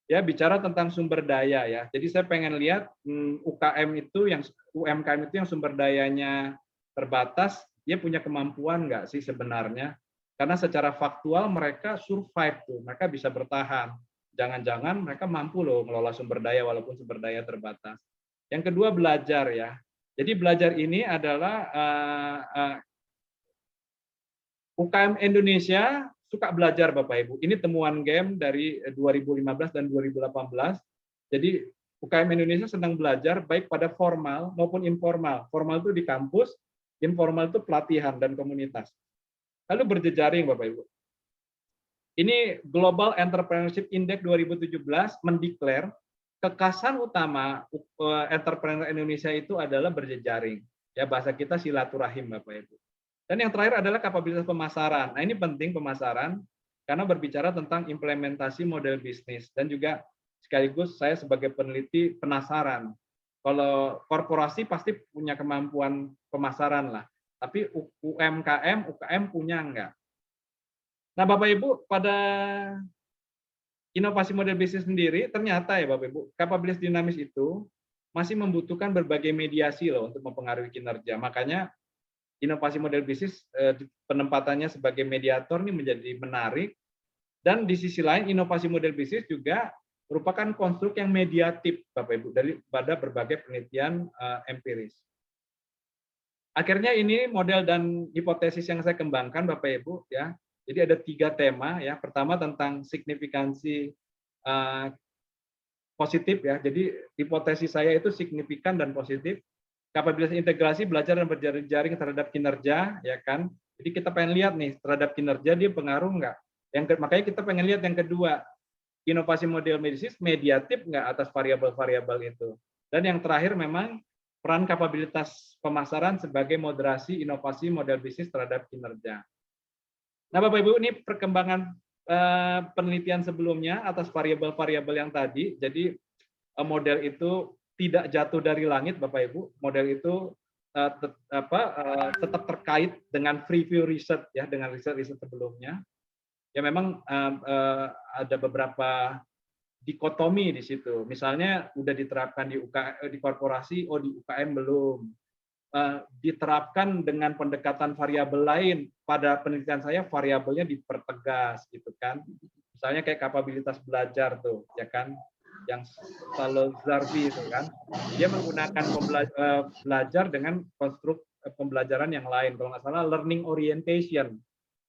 ya bicara tentang sumber daya ya. Jadi saya pengen lihat UMKM itu yang sumber dayanya terbatas, dia punya kemampuan nggak sih sebenarnya? Karena secara faktual mereka survive tuh, mereka bisa bertahan. Jangan-jangan mereka mampu loh mengelola sumber daya walaupun sumber daya terbatas. Yang kedua belajar ya. Jadi belajar ini adalah UKM Indonesia suka belajar, Bapak Ibu. Ini temuan GEM dari 2015 dan 2018. Jadi UKM Indonesia sedang belajar baik pada formal maupun informal. Formal itu di kampus, informal itu pelatihan dan komunitas. Lalu berjejaring, Bapak Ibu. Ini Global Entrepreneurship Index 2017 mendeklar kekasan utama entrepreneur Indonesia itu adalah berjejaring. Ya, bahasa kita silaturahim, Bapak Ibu. Dan yang terakhir adalah kapabilitas pemasaran. Nah, ini penting pemasaran karena berbicara tentang implementasi model bisnis dan juga sekaligus saya sebagai peneliti penasaran. Kalau korporasi pasti punya kemampuan pemasaran lah, tapi UKM punya enggak? Nah, Bapak Ibu, pada inovasi model bisnis sendiri ternyata ya Bapak Ibu, kapabilitas dinamis itu masih membutuhkan berbagai mediasi loh untuk mempengaruhi kinerja. Makanya inovasi model bisnis penempatannya sebagai mediator ini menjadi menarik. Dan di sisi lain inovasi model bisnis juga merupakan konstruk yang mediatif Bapak Ibu daripada berbagai penelitian empiris. Akhirnya ini model dan hipotesis yang saya kembangkan Bapak Ibu ya. Jadi ada 3 tema ya. Pertama tentang signifikansi positif ya. Jadi hipotesis saya itu signifikan dan positif. Kapabilitas integrasi belajar dan berjaring terhadap kinerja ya kan. Jadi kita pengen lihat nih terhadap kinerja dia pengaruh enggak. Makanya kita pengen lihat yang kedua, inovasi model bisnis mediatif enggak atas variabel-variabel itu. Dan yang terakhir memang peran kapabilitas pemasaran sebagai moderasi inovasi model bisnis terhadap kinerja. Nah, Bapak Ibu, ini perkembangan penelitian sebelumnya atas variabel-variabel yang tadi. Jadi model itu tidak jatuh dari langit, Bapak Ibu. Model itu tetap terkait dengan preview research ya, dengan riset sebelumnya. Ya memang ada beberapa dikotomi di situ. Misalnya udah diterapkan di korporasi, di UKM belum. Diterapkan dengan pendekatan variabel lain. Pada penelitian saya variabelnya dipertegas gitu kan. Misalnya kayak kapabilitas belajar tuh, ya kan, yang Salazarvi itu kan. Dia menggunakan belajar dengan konstruk pembelajaran yang lain. Kalau nggak salah learning orientation.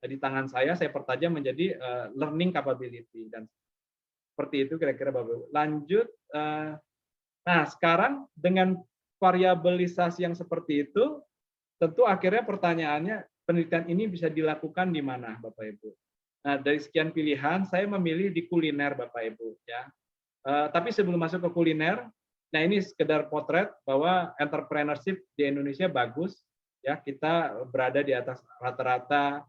Di tangan saya pertajam menjadi learning capability dan seperti itu kira-kira Bapak. Lanjut. Nah sekarang dengan variabilisasi yang seperti itu, tentu akhirnya pertanyaannya penelitian ini bisa dilakukan di mana, Bapak Ibu? Nah, dari sekian pilihan, saya memilih di kuliner, Bapak Ibu. Ya. Tapi sebelum masuk ke kuliner, nah ini sekedar potret bahwa entrepreneurship di Indonesia bagus. Ya, kita berada di atas rata-rata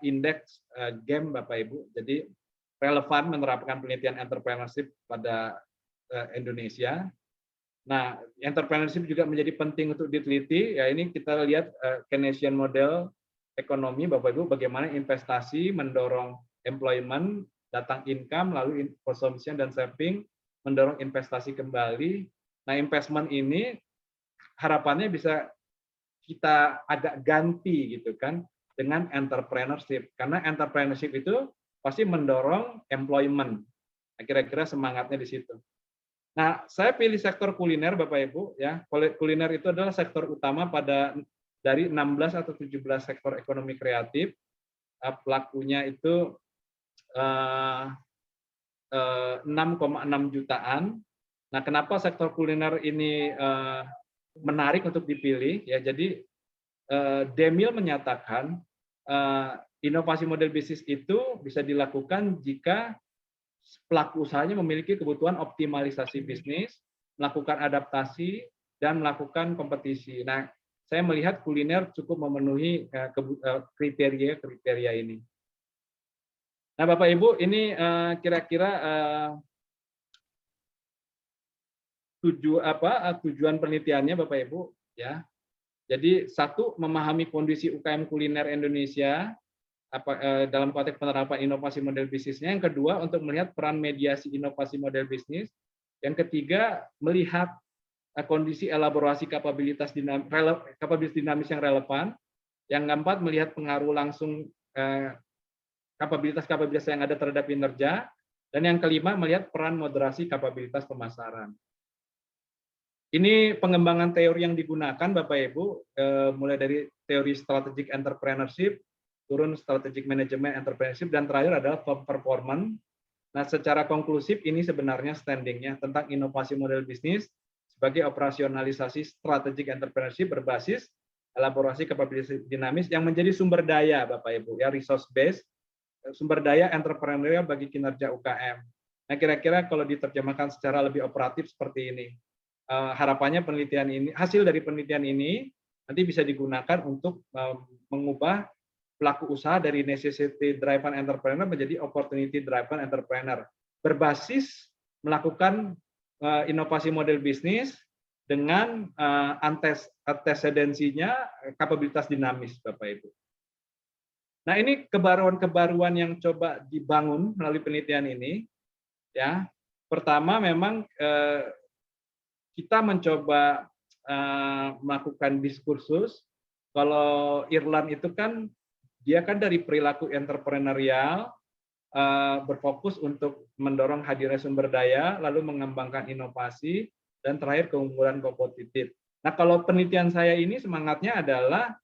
indeks GAME, Bapak Ibu. Jadi relevan menerapkan penelitian entrepreneurship pada Indonesia. Nah, entrepreneurship juga menjadi penting untuk diteliti. Ya, ini kita lihat Keynesian model ekonomi, Bapak Ibu, bagaimana investasi mendorong employment, datang income, lalu consumption dan saving, mendorong investasi kembali. Nah, investment ini harapannya bisa kita agak ganti gitu kan dengan entrepreneurship. Karena entrepreneurship itu pasti mendorong employment. Nah, kira-kira semangatnya di situ. Nah, saya pilih sektor kuliner, Bapak Ibu. Ya, kuliner itu adalah sektor utama dari 16 atau 17 sektor ekonomi kreatif. Pelakunya itu 6,6 jutaan. Nah, kenapa sektor kuliner ini menarik untuk dipilih? Ya, jadi Demil menyatakan inovasi model bisnis itu bisa dilakukan jika pelaku usahanya memiliki kebutuhan optimalisasi bisnis, melakukan adaptasi, dan melakukan kompetisi. Nah, saya melihat kuliner cukup memenuhi kriteria ini. Nah, Bapak Ibu, ini kira-kira tujuan penelitiannya, Bapak Ibu, ya. Jadi satu, memahami kondisi UKM kuliner Indonesia dalam konteks penerapan inovasi model bisnisnya. Yang kedua, untuk melihat peran mediasi inovasi model bisnis. Yang ketiga, melihat kondisi elaborasi kapabilitas dinamis yang relevan. Yang keempat, melihat pengaruh langsung kapabilitas yang ada terhadap kinerja. Dan yang kelima, melihat peran moderasi kapabilitas pemasaran. Ini pengembangan teori yang digunakan, Bapak Ibu, mulai dari teori strategic entrepreneurship, turun strategic management entrepreneurship, dan terakhir adalah top performance. Nah, secara konklusif ini sebenarnya standingnya tentang inovasi model bisnis sebagai operasionalisasi strategic entrepreneurship berbasis elaborasi kapabilitas dinamis yang menjadi sumber daya, Bapak Ibu, ya, resource base sumber daya entrepreneurial bagi kinerja UKM. Nah, kira-kira kalau diterjemahkan secara lebih operatif seperti ini. Harapannya penelitian ini, hasil dari penelitian ini nanti bisa digunakan untuk mengubah pelaku usaha dari necessity driven entrepreneur menjadi opportunity driven entrepreneur, berbasis melakukan inovasi model bisnis dengan antecedensinya kapabilitas dinamis, Bapak Ibu. Nah, ini kebaruan-kebaruan yang coba dibangun melalui penelitian ini. Ya, pertama memang kita mencoba melakukan diskursus. Kalau Irland itu kan dia kan dari perilaku entrepreneurial, berfokus untuk mendorong hadirnya sumber daya, lalu mengembangkan inovasi, dan terakhir keunggulan kompetitif. Nah, kalau penelitian saya ini semangatnya adalah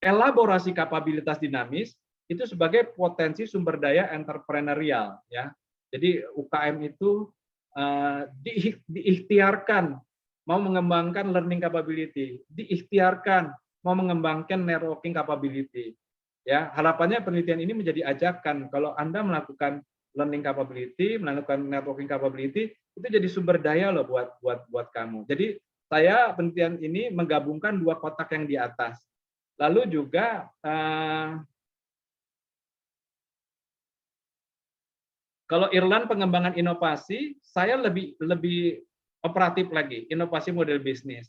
elaborasi kapabilitas dinamis itu sebagai potensi sumber daya entrepreneurial, ya. Jadi UKM itu diikhtiarkan mau mengembangkan learning capability, diikhtiarkan mau mengembangkan networking capability. Ya, harapannya penelitian ini menjadi ajakan kalau Anda melakukan learning capability, melakukan networking capability, itu jadi sumber daya loh buat kamu. Jadi saya penelitian ini menggabungkan dua kotak yang di atas. Lalu juga kalau Irland pengembangan inovasi, saya lebih operatif lagi, inovasi model bisnis.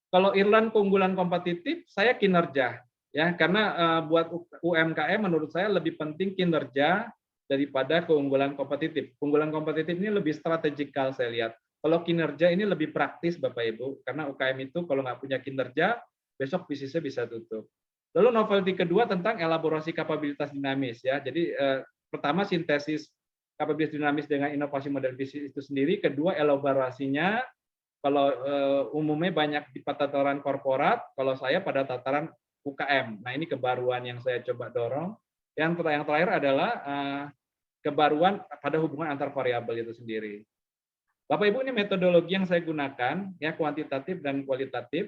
Kalau Irland keunggulan kompetitif, saya kinerja, ya, karena buat UMKM menurut saya lebih penting kinerja daripada keunggulan kompetitif. Keunggulan kompetitif ini lebih strategikal saya lihat. Kalau kinerja ini lebih praktis, Bapak Ibu, karena UKM itu kalau nggak punya kinerja, besok bisnisnya bisa tutup. Lalu novelty kedua tentang elaborasi kapabilitas dinamis, ya. Jadi pertama sintesis kapabilitas dinamis dengan inovasi model bisnis itu sendiri. Kedua, elaborasinya kalau umumnya banyak di tataran korporat, kalau saya pada tataran UKM. Nah, ini kebaruan yang saya coba dorong. Yang terakhir adalah kebaruan pada hubungan antar variabel itu sendiri. Bapak Ibu, ini metodologi yang saya gunakan, ya, kuantitatif dan kualitatif.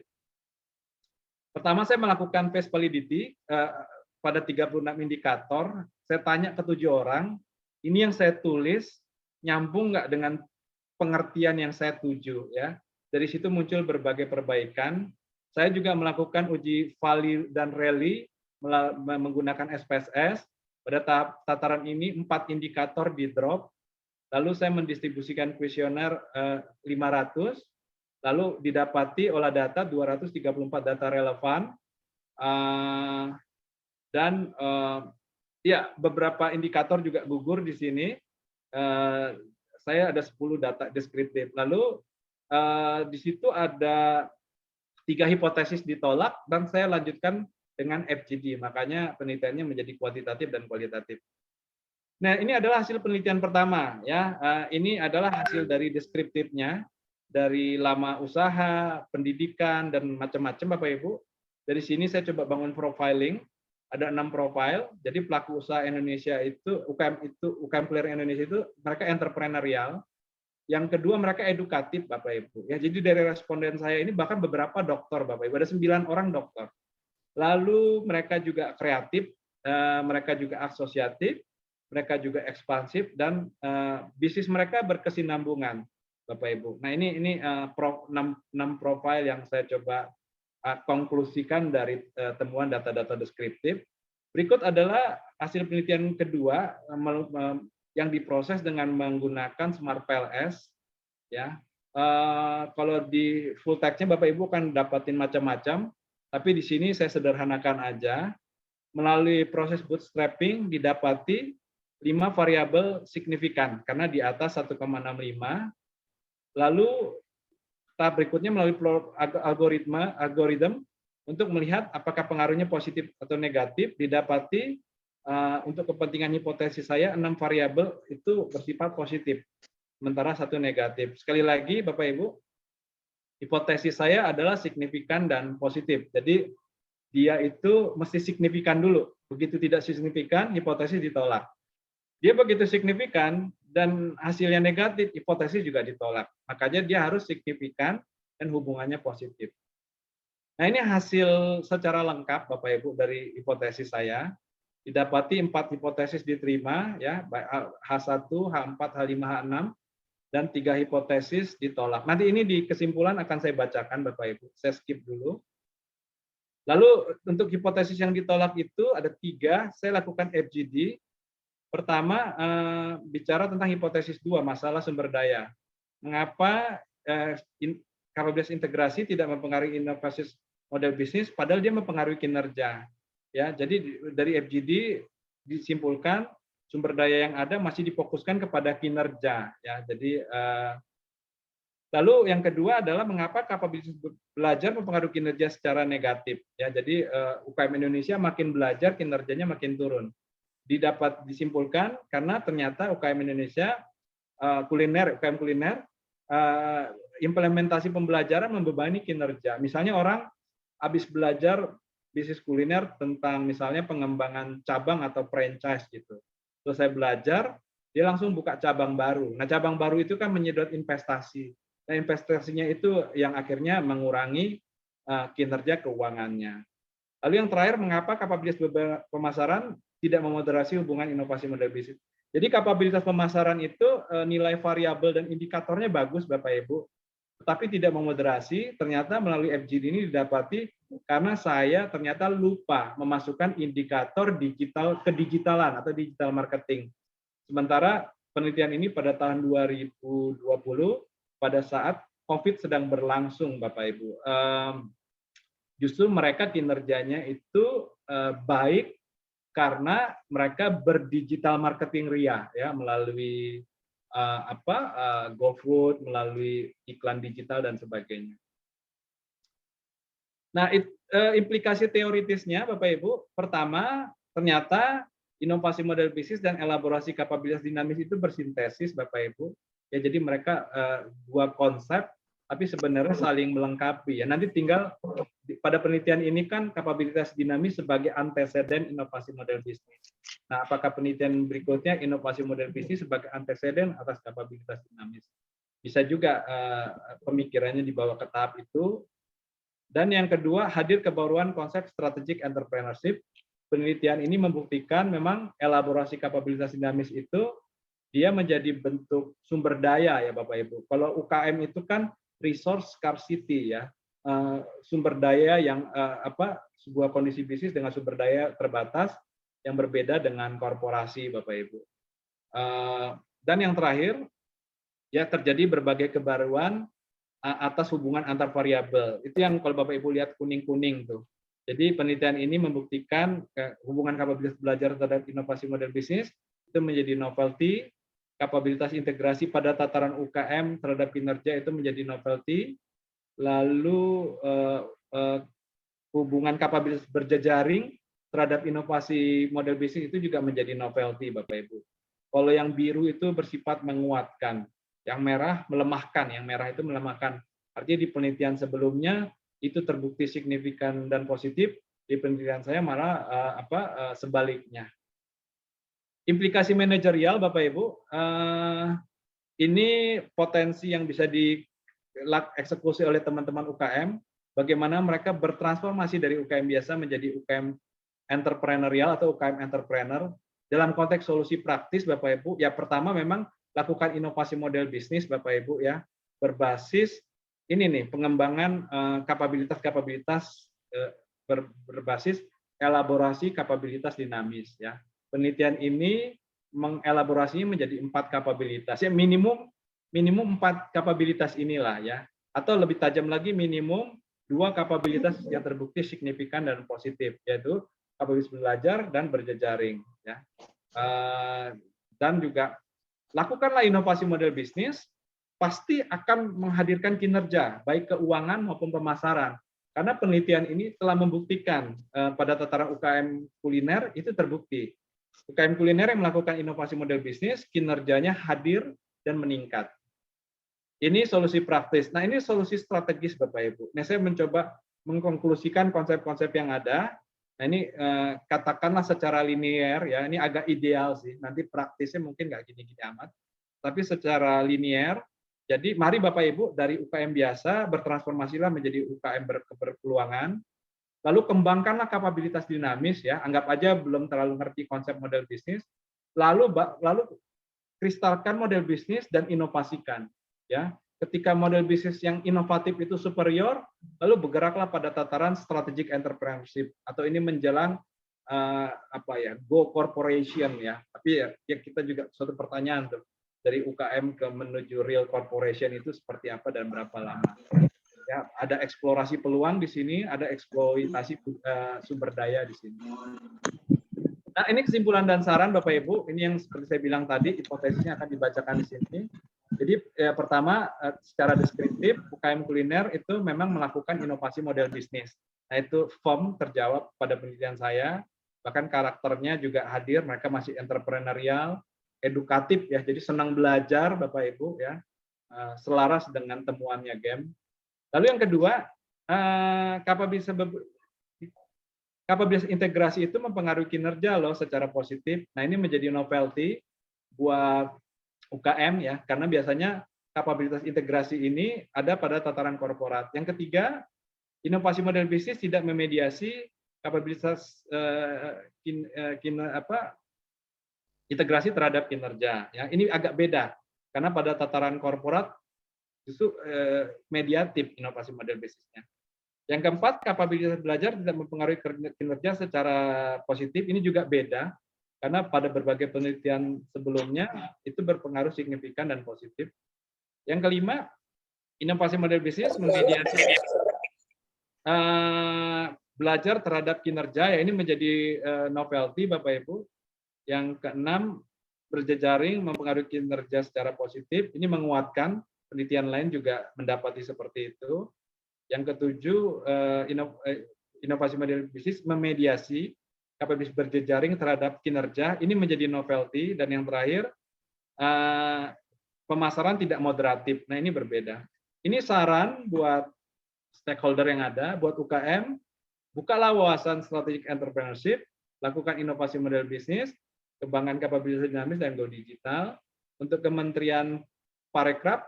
Pertama, saya melakukan phase validity pada 36 indikator. Saya tanya ke 7 orang, ini yang saya tulis nyambung nggak dengan pengertian yang saya tuju, ya. Dari situ muncul berbagai perbaikan. Saya juga melakukan uji value dan rally menggunakan SPSS. Pada tataran ini 4 indikator di drop. Lalu saya mendistribusikan kuesioner 500. Lalu didapati olah data 234 data relevan. Dan ya, beberapa indikator juga gugur di sini. Saya ada 10 data deskriptif. Lalu di situ ada 3 hipotesis ditolak dan saya lanjutkan dengan FGD. Makanya penelitiannya menjadi kuantitatif dan kualitatif. Nah, ini adalah hasil penelitian pertama, ya. Ini adalah hasil dari deskriptifnya, dari lama usaha, pendidikan, dan macam-macam, Bapak Ibu. Dari sini saya coba bangun profiling. Ada 6 profil. Jadi pelaku usaha Indonesia itu UKM player Indonesia itu mereka entrepreneurial. Yang kedua mereka edukatif, Bapak Ibu. Ya, jadi dari responden saya ini bahkan beberapa dokter, Bapak Ibu. Ada 9 orang dokter. Lalu mereka juga kreatif, mereka juga asosiatif, mereka juga ekspansif, dan bisnis mereka berkesinambungan, Bapak Ibu. Nah, ini 6 profil yang saya coba konklusikan dari temuan data-data deskriptif. Berikut adalah hasil penelitian kedua yang diproses dengan menggunakan Smart PLS. Ya, kalau di full text-nya Bapak Ibu kan dapatin macam-macam, tapi di sini saya sederhanakan aja. Melalui proses bootstrapping didapati 5 variabel signifikan karena di atas 1,65. Lalu tahap berikutnya melalui algoritma untuk melihat apakah pengaruhnya positif atau negatif. Didapati untuk kepentingan hipotesis saya 6 variabel itu bersifat positif, sementara 1 negatif. Sekali lagi Bapak Ibu, hipotesis saya adalah signifikan dan positif. Jadi dia itu mesti signifikan dulu. Begitu tidak signifikan, hipotesis ditolak. Dia begitu signifikan dan hasilnya negatif, hipotesis juga ditolak. Makanya dia harus signifikan dan hubungannya positif. Nah, ini hasil secara lengkap Bapak Ibu dari hipotesis saya. Didapati 4 hipotesis diterima, ya, H1, H4, H5, H6, dan 3 hipotesis ditolak. Nanti ini di kesimpulan akan saya bacakan Bapak Ibu. Saya skip dulu. Lalu untuk hipotesis yang ditolak itu ada 3, saya lakukan FGD. Pertama, bicara tentang hipotesis 2, masalah sumber daya. Mengapa kapabilitas integrasi tidak mempengaruhi inovasi model bisnis, padahal dia mempengaruhi kinerja. Ya, jadi dari FGD disimpulkan sumber daya yang ada masih difokuskan kepada kinerja. Ya, jadi lalu yang kedua adalah mengapa kapabilitas belajar mempengaruhi kinerja secara negatif. Ya, jadi UKM Indonesia makin belajar kinerjanya makin turun. Didapat disimpulkan karena ternyata UKM Indonesia UKM kuliner implementasi pembelajaran membebani kinerja. Misalnya orang habis belajar bisnis kuliner tentang misalnya pengembangan cabang atau franchise gitu. Terus saya belajar, dia langsung buka cabang baru. Nah, cabang baru itu kan menyedot investasi. Nah, investasinya itu yang akhirnya mengurangi kinerja keuangannya. Lalu yang terakhir, mengapa kapabilitas pemasaran tidak memoderasi hubungan inovasi model bisnis. Jadi kapabilitas pemasaran itu nilai variabel dan indikatornya bagus Bapak Ibu, tetapi tidak memoderasi. Ternyata melalui FGD ini didapati karena saya ternyata lupa memasukkan indikator digital kedigitalan atau digital marketing. Sementara penelitian ini pada tahun 2020 pada saat COVID sedang berlangsung Bapak Ibu. Justru mereka kinerjanya itu baik karena mereka berdigital marketing ria ya melalui GoFood, melalui iklan digital dan sebagainya. Nah, implikasi teoritisnya Bapak Ibu, pertama ternyata inovasi model bisnis dan elaborasi kapabilitas dinamis itu bersintesis Bapak Ibu. Ya, jadi mereka dua konsep tapi sebenarnya saling melengkapi ya. Nanti tinggal pada penelitian ini kan kapabilitas dinamis sebagai anteseden inovasi model bisnis. Nah, apakah penelitian berikutnya inovasi model bisnis sebagai anteseden atas kapabilitas dinamis? Bisa juga pemikirannya dibawa ke tahap itu. Dan yang kedua, hadir kebaruan konsep strategic entrepreneurship. Penelitian ini membuktikan memang elaborasi kapabilitas dinamis itu dia menjadi bentuk sumber daya ya Bapak Ibu. Kalau UKM itu kan resource scarcity ya, sumber daya yang sebuah kondisi bisnis dengan sumber daya terbatas yang berbeda dengan korporasi Bapak Ibu. Dan yang terakhir ya terjadi berbagai kebaruan atas hubungan antar variabel. Itu yang kalau Bapak Ibu lihat kuning-kuning tuh. Jadi penelitian ini membuktikan hubungan kapabilitas belajar terhadap inovasi model bisnis itu menjadi novelty, kapabilitas integrasi pada tataran UKM terhadap kinerja itu menjadi novelty, lalu hubungan kapabilitas berjejaring terhadap inovasi model bisnis itu juga menjadi novelty Bapak Ibu. Kalau yang biru itu bersifat menguatkan, yang merah melemahkan, yang merah itu melemahkan. Artinya di penelitian sebelumnya itu terbukti signifikan dan positif, di penelitian saya malah sebaliknya. Implikasi manajerial Bapak Ibu, ini potensi yang bisa dieksekusi oleh teman-teman UKM, bagaimana mereka bertransformasi dari UKM biasa menjadi UKM entrepreneurial atau UKM entrepreneur. Dalam konteks solusi praktis Bapak Ibu, ya pertama memang lakukan inovasi model bisnis Bapak Ibu ya, berbasis ini nih pengembangan kapabilitas berbasis elaborasi kapabilitas dinamis ya. Penelitian ini mengelaborasinya menjadi 4 kapabilitas ya, minimum 4 kapabilitas inilah ya, atau lebih tajam lagi minimum 2 kapabilitas yang terbukti signifikan dan positif, yaitu kapabilitas belajar dan berjejaring ya. Dan juga lakukanlah inovasi model bisnis, pasti akan menghadirkan kinerja baik keuangan maupun pemasaran. Karena penelitian ini telah membuktikan pada tataran UKM kuliner itu terbukti. UKM kuliner yang melakukan inovasi model bisnis, kinerjanya hadir dan meningkat. Ini solusi praktis. Nah, ini solusi strategis Bapak Ibu. Nah, saya mencoba mengkonklusikan konsep-konsep yang ada. Nah, ini katakanlah secara linear ya, ini agak ideal sih. Nanti praktisnya mungkin nggak gini-gini amat. Tapi secara linear, Jadi mari Bapak Ibu dari UKM biasa bertransformasilah menjadi UKM berpeluangan. Lalu kembangkanlah kapabilitas dinamis ya. Anggap aja belum terlalu ngerti konsep model bisnis. Lalu kristalkan model bisnis dan inovasikan ya. Ketika model bisnis yang inovatif itu superior, lalu bergeraklah pada tataran strategic entrepreneurship atau ini menjelang go corporation ya. Tapi ya kita juga suatu pertanyaan tuh, dari UKM ke menuju real corporation itu seperti apa dan berapa lama. Ya, ada eksplorasi peluang di sini, ada eksploitasi sumber daya di sini. Nah, ini kesimpulan dan saran Bapak Ibu. Ini yang seperti saya bilang tadi, hipotesisnya akan dibacakan di sini. Jadi pertama, secara deskriptif, UKM kuliner itu memang melakukan inovasi model bisnis. Nah, itu form terjawab pada penelitian saya. Bahkan karakternya juga hadir, mereka masih entrepreneurial, edukatif ya, jadi senang belajar Bapak Ibu ya, selaras dengan temuannya GEM. Lalu yang kedua, kapabilitas integrasi itu mempengaruhi kinerja loh secara positif. Nah, ini menjadi novelty buat UKM ya, karena biasanya kapabilitas integrasi ini ada pada tataran korporat. Yang ketiga, inovasi model bisnis tidak memediasi kapabilitas integrasi terhadap kinerja. Ya, ini agak beda karena pada tataran korporat justru mediatif inovasi model bisnisnya. Yang keempat, kapabilitas belajar tidak mempengaruhi kinerja secara positif. Ini juga beda karena pada berbagai penelitian sebelumnya itu berpengaruh signifikan dan positif. Yang kelima, inovasi model bisnis memediasi belajar terhadap kinerja, ya ini menjadi novelty Bapak Ibu. Yang keenam, berjejaring mempengaruhi kinerja secara positif, ini menguatkan, penelitian lain juga mendapati seperti itu. Yang ketujuh, inovasi model bisnis memediasi kapabilitas berjejaring terhadap kinerja, ini menjadi novelty. Dan yang terakhir, pemasaran tidak moderatif. Nah, ini berbeda. Ini saran buat stakeholder yang ada, buat UKM, bukalah wawasan strategic entrepreneurship, lakukan inovasi model bisnis, kembangkan kapabilitas dinamis dan go digital. Untuk Kementerian Parekraf,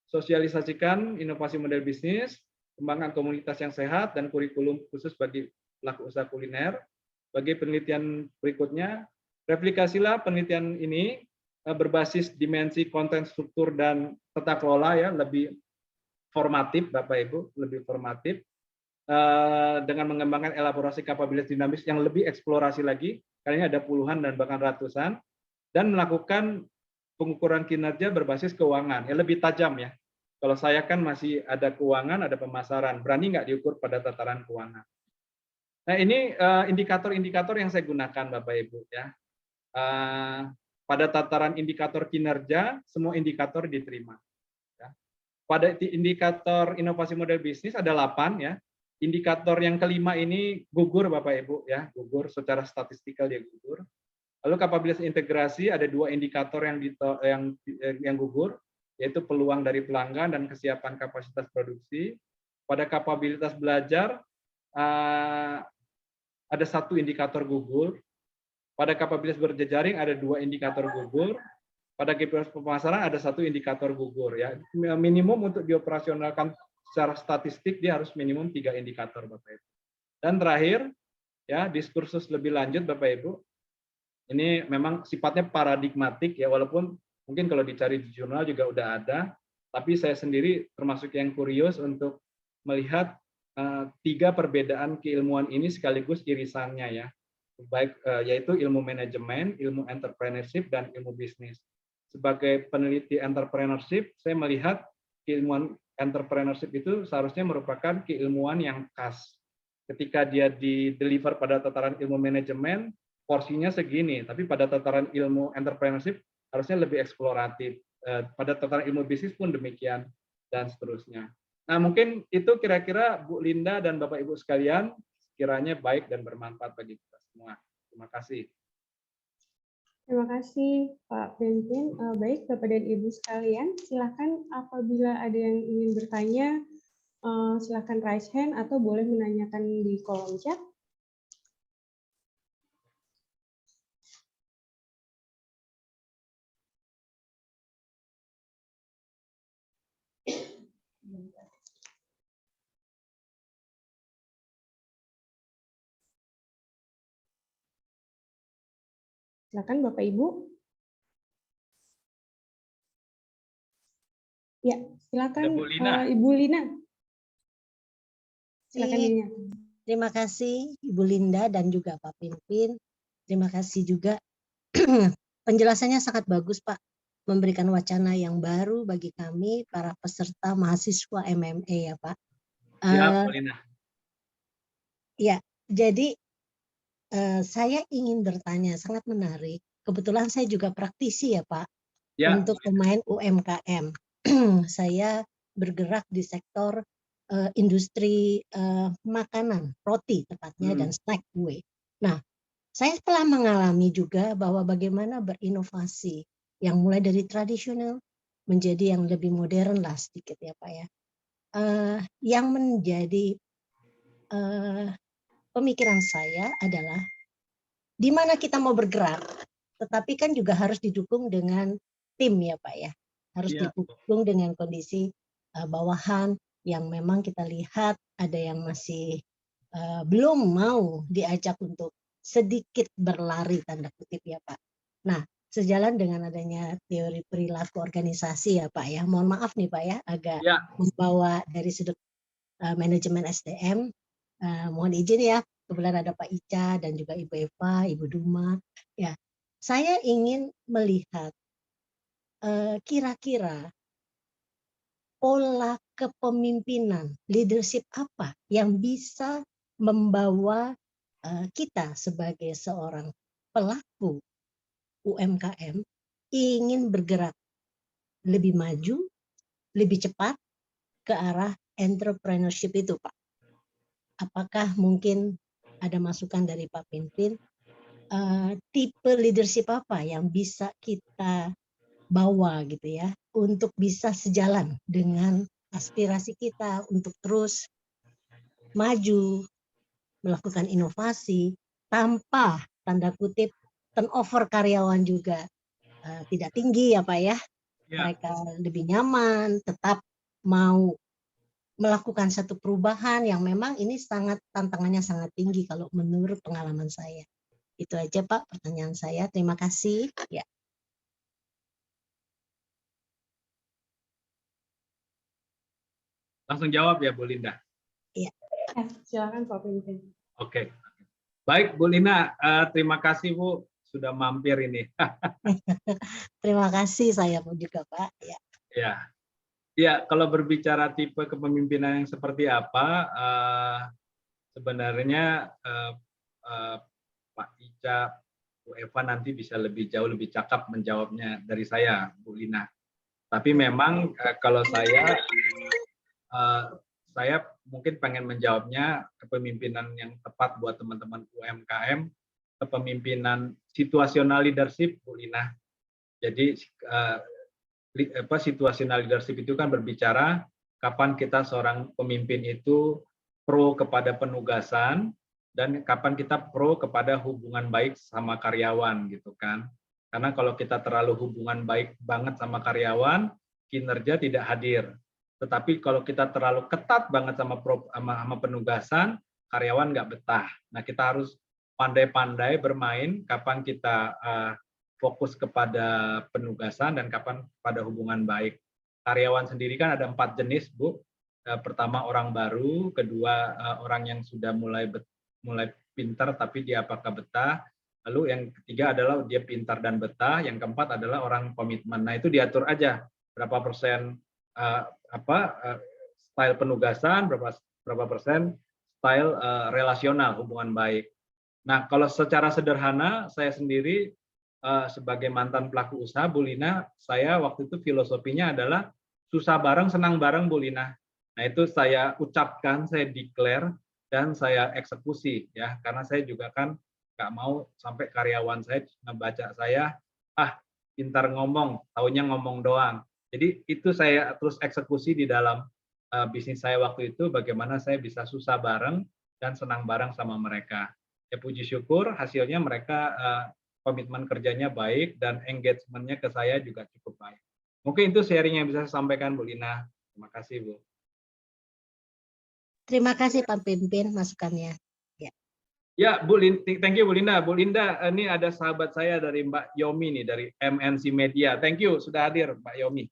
sosialisasikan inovasi model bisnis, kembangkan komunitas yang sehat dan kurikulum khusus bagi pelaku usaha kuliner. Bagi penelitian berikutnya, replikasilah penelitian ini berbasis dimensi konten, struktur, dan tata kelola ya, lebih formatif Bapak Ibu, lebih formatif, dengan mengembangkan elaborasi kapabilitas dinamis yang lebih eksplorasi lagi, karena ada puluhan dan bahkan ratusan, dan melakukan pengukuran kinerja berbasis keuangan, yang lebih tajam ya. Kalau saya kan masih ada keuangan, ada pemasaran, berani nggak diukur pada tataran keuangan. Nah, ini indikator-indikator yang saya gunakan Bapak Ibu ya. Pada tataran indikator kinerja, semua indikator diterima. Ya. Pada indikator inovasi model bisnis ada 8 ya. Indikator yang kelima ini gugur Bapak Ibu ya, gugur secara statistikal dia gugur. Lalu kapabilitas integrasi ada 2 indikator yang gugur, yaitu peluang dari pelanggan dan kesiapan kapasitas produksi. Pada kapabilitas belajar ada 1 indikator gugur. Pada kapabilitas berjejaring ada 2 indikator gugur. Pada kapabilitas pemasaran ada 1 indikator gugur ya. Minimum untuk dioperasionalkan secara statistik dia harus minimum 3 indikator Bapak Ibu. Dan terakhir ya, diskursus lebih lanjut Bapak Ibu. Ini memang sifatnya paradigmatik ya, walaupun mungkin kalau dicari di jurnal juga udah ada, tapi saya sendiri termasuk yang kurios untuk melihat 3 perbedaan keilmuan ini sekaligus irisannya ya. Baik yaitu ilmu manajemen, ilmu entrepreneurship, dan ilmu bisnis. Sebagai peneliti entrepreneurship, saya melihat keilmuan entrepreneurship itu seharusnya merupakan keilmuan yang khas. Ketika dia di-deliver pada tataran ilmu manajemen, porsinya segini, tapi pada tataran ilmu entrepreneurship harusnya lebih eksploratif. Pada tataran ilmu bisnis pun demikian, dan seterusnya. Nah, mungkin itu kira-kira Bu Linda dan Bapak Ibu sekalian, kiranya baik dan bermanfaat bagi kita semua. Terima kasih. Terima kasih Pak Benvin. Baik Bapak dan Ibu sekalian, silakan apabila ada yang ingin bertanya, silakan raise hand atau boleh menanyakan di kolom chat. Silakan Bapak Ibu. Ya, silakan Bu Lina. Ibu Lina. Silakan Lina. Terima kasih Ibu Linda dan juga Pak Pimpin. Terima kasih juga penjelasannya sangat bagus Pak. Memberikan wacana yang baru bagi kami para peserta mahasiswa MMA ya Pak. Ya, Bu Lina. Ya, jadi saya ingin bertanya, sangat menarik. Kebetulan saya juga praktisi ya Pak, Ya. untuk pemain UMKM. Saya bergerak di sektor industri makanan, roti tepatnya, dan snack kue. Nah, saya telah mengalami juga bahwa bagaimana berinovasi yang mulai dari tradisional menjadi yang lebih modern lah sedikit ya Pak ya. Yang menjadi pemikiran saya adalah di mana kita mau bergerak, tetapi kan juga harus didukung dengan tim ya Pak ya. Harus didukung dengan kondisi bawahan yang memang kita lihat ada yang masih belum mau diajak untuk sedikit berlari tanda kutip ya Pak. Nah, sejalan dengan adanya teori perilaku organisasi ya Pak ya. Mohon maaf nih Pak ya, agak membawa dari sudut manajemen SDM. Mohon izin ya, kebetulan ada Pak Ica dan juga Ibu Eva, Ibu Duma. Ya, saya ingin melihat kira-kira pola kepemimpinan, leadership apa yang bisa membawa kita sebagai seorang pelaku UMKM ingin bergerak lebih maju, lebih cepat ke arah entrepreneurship itu, Pak. Apakah mungkin ada masukan dari Pak Pimpin, tipe leadership apa yang bisa kita bawa gitu ya, untuk bisa sejalan dengan aspirasi kita untuk terus maju, melakukan inovasi tanpa tanda kutip turnover karyawan juga tidak tinggi ya Pak ya. Mereka lebih nyaman, tetap mau melakukan satu perubahan yang memang ini tantangannya sangat tinggi kalau menurut pengalaman saya. Itu aja Pak pertanyaan saya. Terima kasih. Ya. Langsung jawab ya Bu Linda. Iya. Silakan Pak Pimpin. Oke. Baik Bu Lina, terima kasih Bu sudah mampir ini. Terima kasih saya pun juga Pak. Ya. Ya. Ya, kalau berbicara tipe kepemimpinan yang seperti apa, sebenarnya Pak Ica, Bu Eva nanti bisa lebih jauh lebih cakap menjawabnya dari saya, Bu Lina. Tapi memang kalau saya mungkin pengen menjawabnya kepemimpinan yang tepat buat teman-teman UMKM, kepemimpinan situasional leadership, Bu Lina. Jadi situasional leadership itu kan berbicara kapan kita seorang pemimpin itu pro kepada penugasan dan kapan kita pro kepada hubungan baik sama karyawan gitu kan. Karena kalau kita terlalu hubungan baik banget sama karyawan, kinerja tidak hadir. Tetapi kalau kita terlalu ketat banget sama penugasan, karyawan nggak betah. Nah, kita harus pandai-pandai bermain kapan kita fokus kepada penugasan dan kapan pada hubungan baik. Karyawan sendiri kan ada 4 jenis, Bu. Pertama orang baru, kedua orang yang sudah mulai pintar tapi dia apakah betah. Lalu yang ketiga adalah dia pintar dan betah. Yang keempat adalah orang komitmen. Nah, itu diatur aja berapa persen style penugasan, berapa persen style relasional, hubungan baik. Nah, kalau secara sederhana, saya sendiri sebagai mantan pelaku usaha, Bu Lina, saya waktu itu filosofinya adalah susah bareng, senang bareng, Bu Lina. Nah, itu saya ucapkan, saya declare, dan saya eksekusi, ya, karena saya juga kan nggak mau sampai karyawan saya ngebaca saya, pintar ngomong, taunya ngomong doang. Jadi itu saya terus eksekusi di dalam bisnis saya waktu itu, bagaimana saya bisa susah bareng dan senang bareng sama mereka. Ya puji syukur hasilnya mereka komitmen kerjanya baik dan engagement-nya ke saya juga cukup baik. Mungkin itu sharing yang bisa saya sampaikan Bu Lina. Terima kasih Bu. Terima kasih Pak Pimpin masukannya. Ya. Ya, thank you Bu Linda. Bu Linda, ini ada sahabat saya dari Mbak Yomi nih, dari MNC Media. Thank you sudah hadir Mbak Yomi.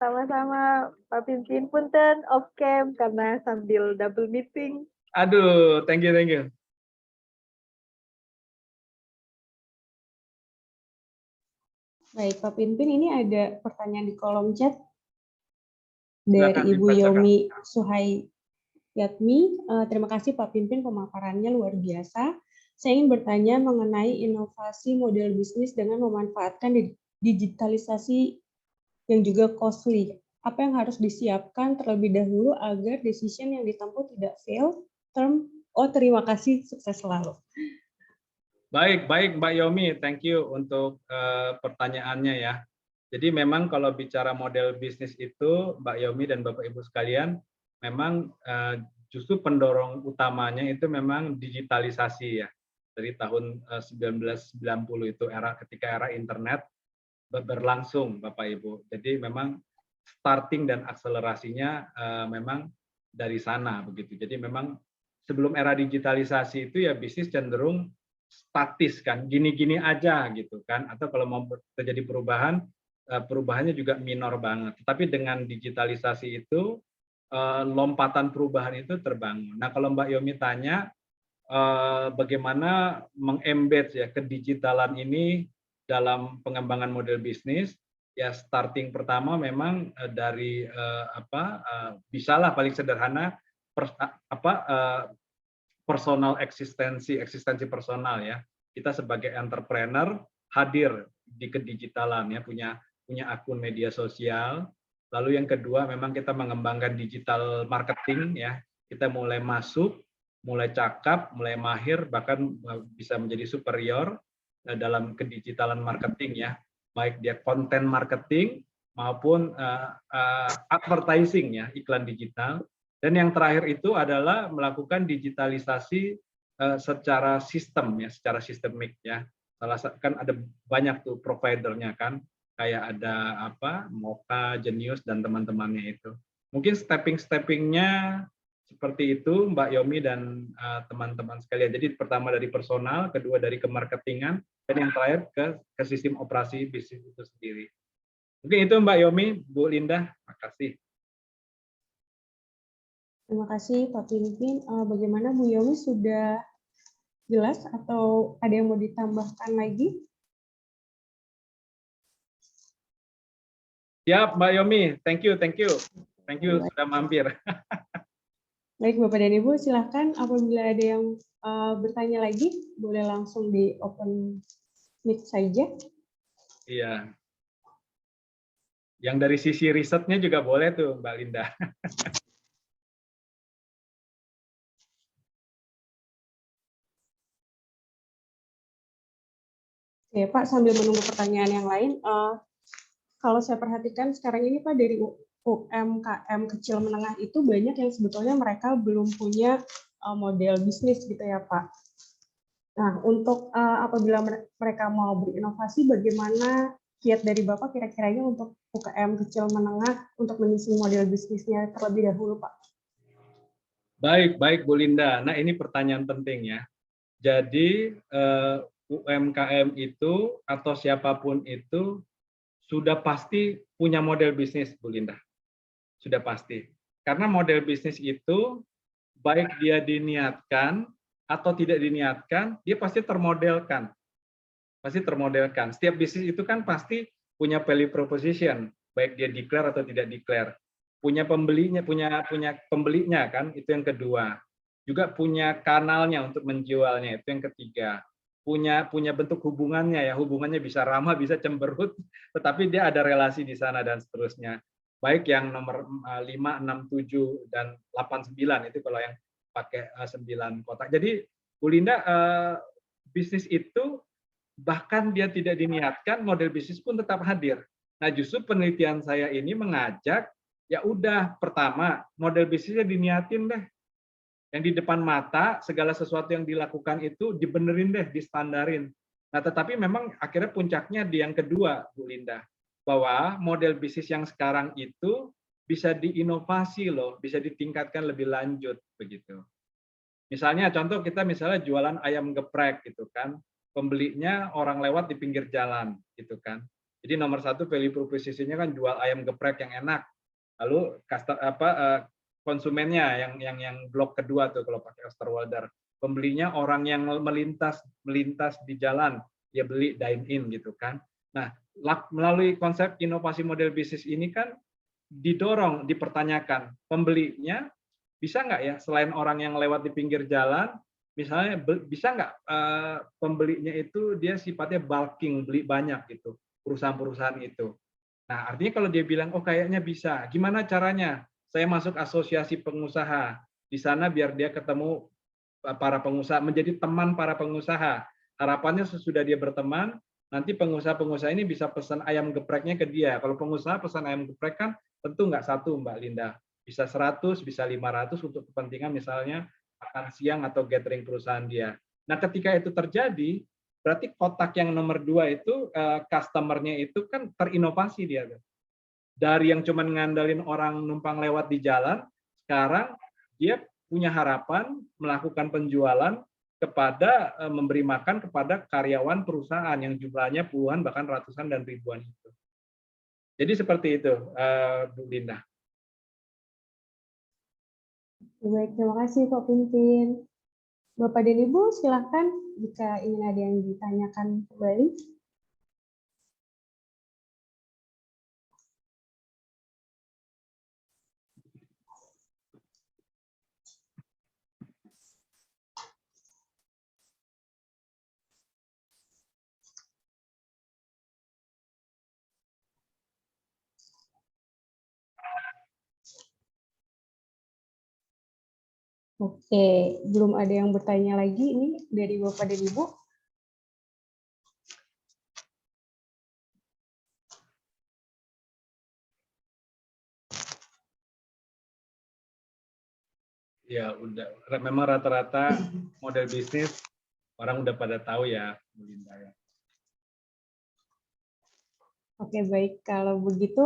Sama-sama Pak Pimpin, punten off cam karena sambil double meeting. Aduh, thank you, thank you. Baik, Pak Pinpin, ini ada pertanyaan di kolom chat Silakan dari Ibu dibacakan. Yomi Suhayatmi. Terima kasih Pak Pinpin, pemaparannya luar biasa. Saya ingin bertanya mengenai inovasi model bisnis dengan memanfaatkan digitalisasi yang juga costly. Apa yang harus disiapkan terlebih dahulu agar decision yang ditempuh tidak fail? Terima kasih, sukses selalu. Baik, baik Mbak Yomi, thank you untuk pertanyaannya ya. Jadi memang kalau bicara model bisnis itu, Mbak Yomi dan Bapak Ibu sekalian, memang justru pendorong utamanya itu memang digitalisasi ya. Dari tahun 1990 itu ketika era internet berlangsung Bapak Ibu. Jadi memang starting dan akselerasinya memang dari sana begitu. Jadi memang sebelum era digitalisasi itu ya bisnis cenderung statis kan, gini-gini aja gitu kan, atau kalau mau terjadi perubahan, perubahannya juga minor banget. Tapi dengan digitalisasi itu lompatan perubahan itu terbangun. Nah kalau Mbak Yomi tanya bagaimana mengembed ya kedigitalan ini dalam pengembangan model bisnis, ya starting pertama memang dari bisalah paling sederhana personal eksistensi personal ya. Kita sebagai entrepreneur hadir di kedigitalan ya, punya akun media sosial. Lalu yang kedua memang kita mengembangkan digital marketing ya. Kita mulai masuk, mulai cakap, mulai mahir, bahkan bisa menjadi superior dalam kedigitalan marketing ya. Baik dia konten marketing maupun advertising ya, iklan digital. Dan yang terakhir itu adalah melakukan digitalisasi secara sistem ya, secara sistemik ya. Kan ada banyak tuh providernya kan, kayak ada Moka, Genius dan teman-temannya itu. Mungkin steppingnya seperti itu Mbak Yomi dan teman-teman sekalian. Jadi pertama dari personal, kedua dari kemarketingan, dan yang terakhir ke sistem operasi bisnis itu sendiri. Mungkin itu Mbak Yomi, Bu Linda, makasih. Terima kasih Pak Pinpin. Bagaimana Bu Yomi, sudah jelas atau ada yang mau ditambahkan lagi? Siap Mbak Yomi, thank you sudah mampir. Baik Bapak dan Ibu, silakan apabila ada yang bertanya lagi, boleh langsung di open mic saja. Iya. Yang dari sisi risetnya juga boleh tuh Mbak Linda. Oke Pak, sambil menunggu pertanyaan yang lain, kalau saya perhatikan sekarang ini Pak, dari UMKM kecil menengah itu banyak yang sebetulnya mereka belum punya model bisnis gitu ya Pak. Nah, untuk apabila mereka mau berinovasi, bagaimana kiat dari Bapak kira-kiranya untuk UMKM kecil menengah untuk menyusun model bisnisnya terlebih dahulu Pak? Baik Bu Linda. Nah ini pertanyaan penting ya. Jadi UMKM itu atau siapapun itu sudah pasti punya model bisnis, Bu Linda. Sudah pasti. Karena model bisnis itu baik dia diniatkan atau tidak diniatkan, dia pasti termodelkan. Pasti termodelkan. Setiap bisnis itu kan pasti punya value proposition, baik dia declare atau tidak declare. Punya pembelinya, punya pembelinya kan, itu yang kedua. Juga punya kanalnya untuk menjualnya, itu yang ketiga. Punya bentuk hubungannya ya, hubungannya bisa ramah, bisa cemberut, tetapi dia ada relasi di sana dan seterusnya. Baik yang nomor 5, 6, 7 dan 8, 9 itu kalau yang pakai 9 kotak. Jadi Bu Linda, bisnis itu bahkan dia tidak diniatkan, model bisnis pun tetap hadir. Nah, justru penelitian saya ini mengajak ya udah, pertama model bisnisnya diniatin deh. Yang di depan mata, segala sesuatu yang dilakukan itu dibenerin deh, distandarin. Nah, tetapi memang akhirnya puncaknya di yang kedua, Bu Linda, bahwa model bisnis yang sekarang itu bisa diinovasi loh, bisa ditingkatkan lebih lanjut begitu. Misalnya contoh kita misalnya jualan ayam geprek gitu kan, pembelinya orang lewat di pinggir jalan gitu kan. Jadi nomor satu value proposition-nya kan jual ayam geprek yang enak. Lalu konsumennya yang blok kedua tuh kalau pakai Osterwalder, pembelinya orang yang melintas di jalan, dia beli dine in gitu kan. Nah, melalui konsep inovasi model bisnis ini kan didorong, dipertanyakan pembelinya bisa nggak ya selain orang yang lewat di pinggir jalan, misalnya bisa nggak pembelinya itu dia sifatnya bulking, beli banyak gitu, perusahaan-perusahaan itu. Nah, artinya kalau dia bilang, oh kayaknya bisa, gimana caranya? Saya masuk asosiasi pengusaha, di sana biar dia ketemu para pengusaha, menjadi teman para pengusaha. Harapannya sesudah dia berteman, nanti pengusaha-pengusaha ini bisa pesan ayam gepreknya ke dia. Kalau pengusaha pesan ayam geprek kan tentu nggak satu, Mbak Linda. Bisa 100, bisa 500 untuk kepentingan misalnya makan siang atau gathering perusahaan dia. Nah, ketika itu terjadi, berarti kotak yang nomor 2 itu customer-nya itu kan terinovasi dia. Dari yang cuma ngandalin orang numpang lewat di jalan, sekarang dia punya harapan melakukan penjualan kepada memberi makan kepada karyawan perusahaan yang jumlahnya puluhan bahkan ratusan dan ribuan itu. Jadi seperti itu, Bu Linda. Baik, terima kasih Pak Pimpin. Bapak dan Ibu, silakan jika ingin ada yang ditanyakan kembali. Oke, belum ada yang bertanya lagi ini dari Bapak dan Ibu. Ya, udah. Memang rata-rata model bisnis orang udah pada tahu ya, Bu Linda ya. Oke, baik. Kalau begitu,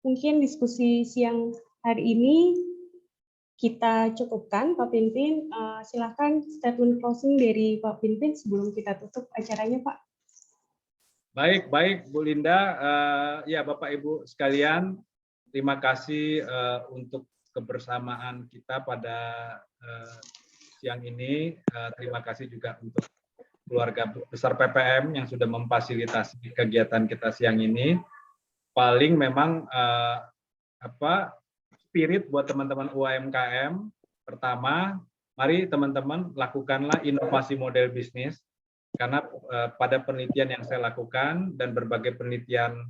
mungkin diskusi siang hari ini kita cukupkan, Pak Pimpin. Silakan statement closing dari Pak Pimpin sebelum kita tutup acaranya, Pak. Baik, Bu Linda. Ya, Bapak Ibu sekalian, terima kasih untuk kebersamaan kita pada siang ini. Terima kasih juga untuk keluarga besar PPM yang sudah memfasilitasi kegiatan kita siang ini. Paling memang spirit buat teman-teman UMKM. Pertama, mari teman-teman lakukanlah inovasi model bisnis. Karena pada penelitian yang saya lakukan dan berbagai penelitian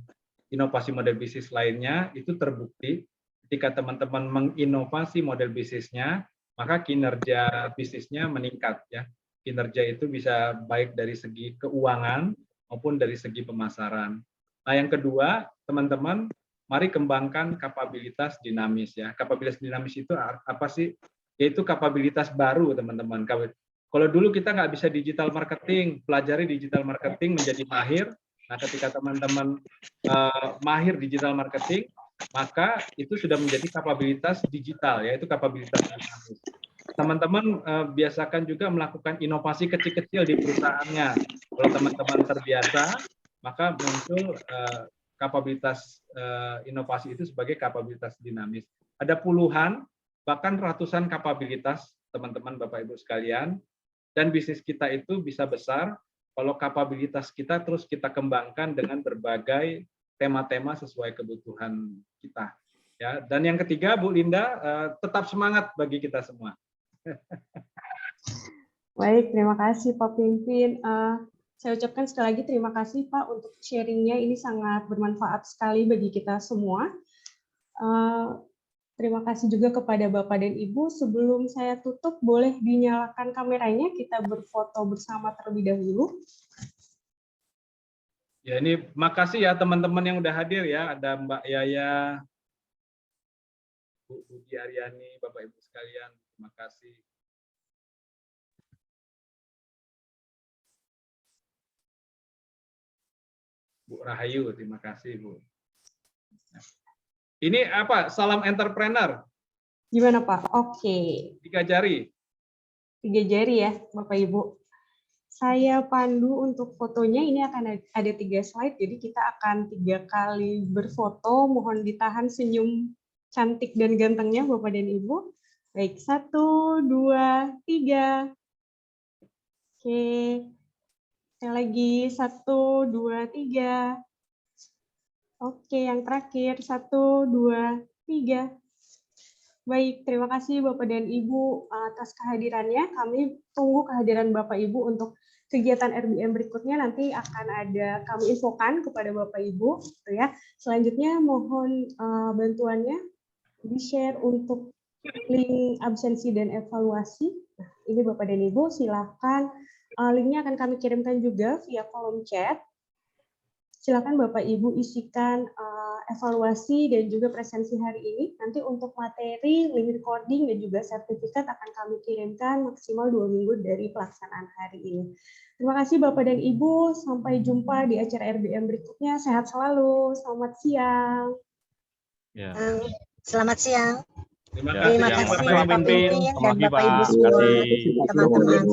inovasi model bisnis lainnya, itu terbukti ketika teman-teman menginovasi model bisnisnya, maka kinerja bisnisnya meningkat ya. Kinerja itu bisa baik dari segi keuangan maupun dari segi pemasaran. Nah, yang kedua, teman-teman, mari kembangkan kapabilitas dinamis ya. Kapabilitas dinamis itu apa sih? Yaitu kapabilitas baru, teman-teman. Kalau dulu kita nggak bisa digital marketing, pelajari digital marketing menjadi mahir. Nah, ketika teman-teman mahir digital marketing, maka itu sudah menjadi kapabilitas digital, yaitu kapabilitas dinamis. Teman-teman biasakan juga melakukan inovasi kecil-kecil di perusahaannya. Kalau teman-teman terbiasa, maka muncul kapabilitas inovasi itu sebagai kapabilitas dinamis. Ada puluhan, bahkan ratusan kapabilitas, teman-teman, Bapak Ibu sekalian, dan bisnis kita itu bisa besar kalau kapabilitas kita terus kita kembangkan dengan berbagai tema-tema sesuai kebutuhan kita. Ya, dan yang ketiga, Bu Linda, tetap semangat bagi kita semua. Baik, terima kasih Pak Pimpin. Saya ucapkan sekali lagi terima kasih Pak untuk sharingnya, ini sangat bermanfaat sekali bagi kita semua. Terima kasih juga kepada Bapak dan Ibu. Sebelum saya tutup, boleh dinyalakan kameranya, kita berfoto bersama terlebih dahulu. Ya, ini makasih ya teman-teman yang udah hadir ya. Ada Mbak Yaya, Bu Budi Aryani, Bapak Ibu sekalian, terima kasih. Bu Rahayu, terima kasih Bu. Ini apa? Salam entrepreneur. Gimana Pak? Oke. 3 jari. 3 jari ya, Bapak Ibu. Saya pandu untuk fotonya, ini akan ada 3 slide, jadi kita akan 3 kali berfoto, mohon ditahan senyum cantik dan gantengnya Bapak dan Ibu. Baik, 1, 2, 3. Oke, sekali lagi, 1, 2, 3. Oke, yang terakhir, 1, 2, 3. Baik, terima kasih Bapak dan Ibu atas kehadirannya. Kami tunggu kehadiran Bapak Ibu untuk kegiatan RBM berikutnya, nanti akan ada kami infokan kepada Bapak Ibu. Gitu ya. Selanjutnya mohon bantuannya di-share untuk link absensi dan evaluasi. Nah, ini Bapak dan Ibu, silakan. Linknya akan kami kirimkan juga via kolom chat. Silakan Bapak Ibu isikan evaluasi dan juga presensi hari ini. Nanti untuk materi, link recording dan juga sertifikat akan kami kirimkan maksimal 2 minggu dari pelaksanaan hari ini. Terima kasih Bapak dan Ibu. Sampai jumpa di acara RBM berikutnya. Sehat selalu. Selamat siang. Ya. Selamat siang. Terima Terima kasih kasih Bapak Pak Ibu. Pimpin dan Selamat Bapak Ibu pagi, semua, Pak. teman-teman.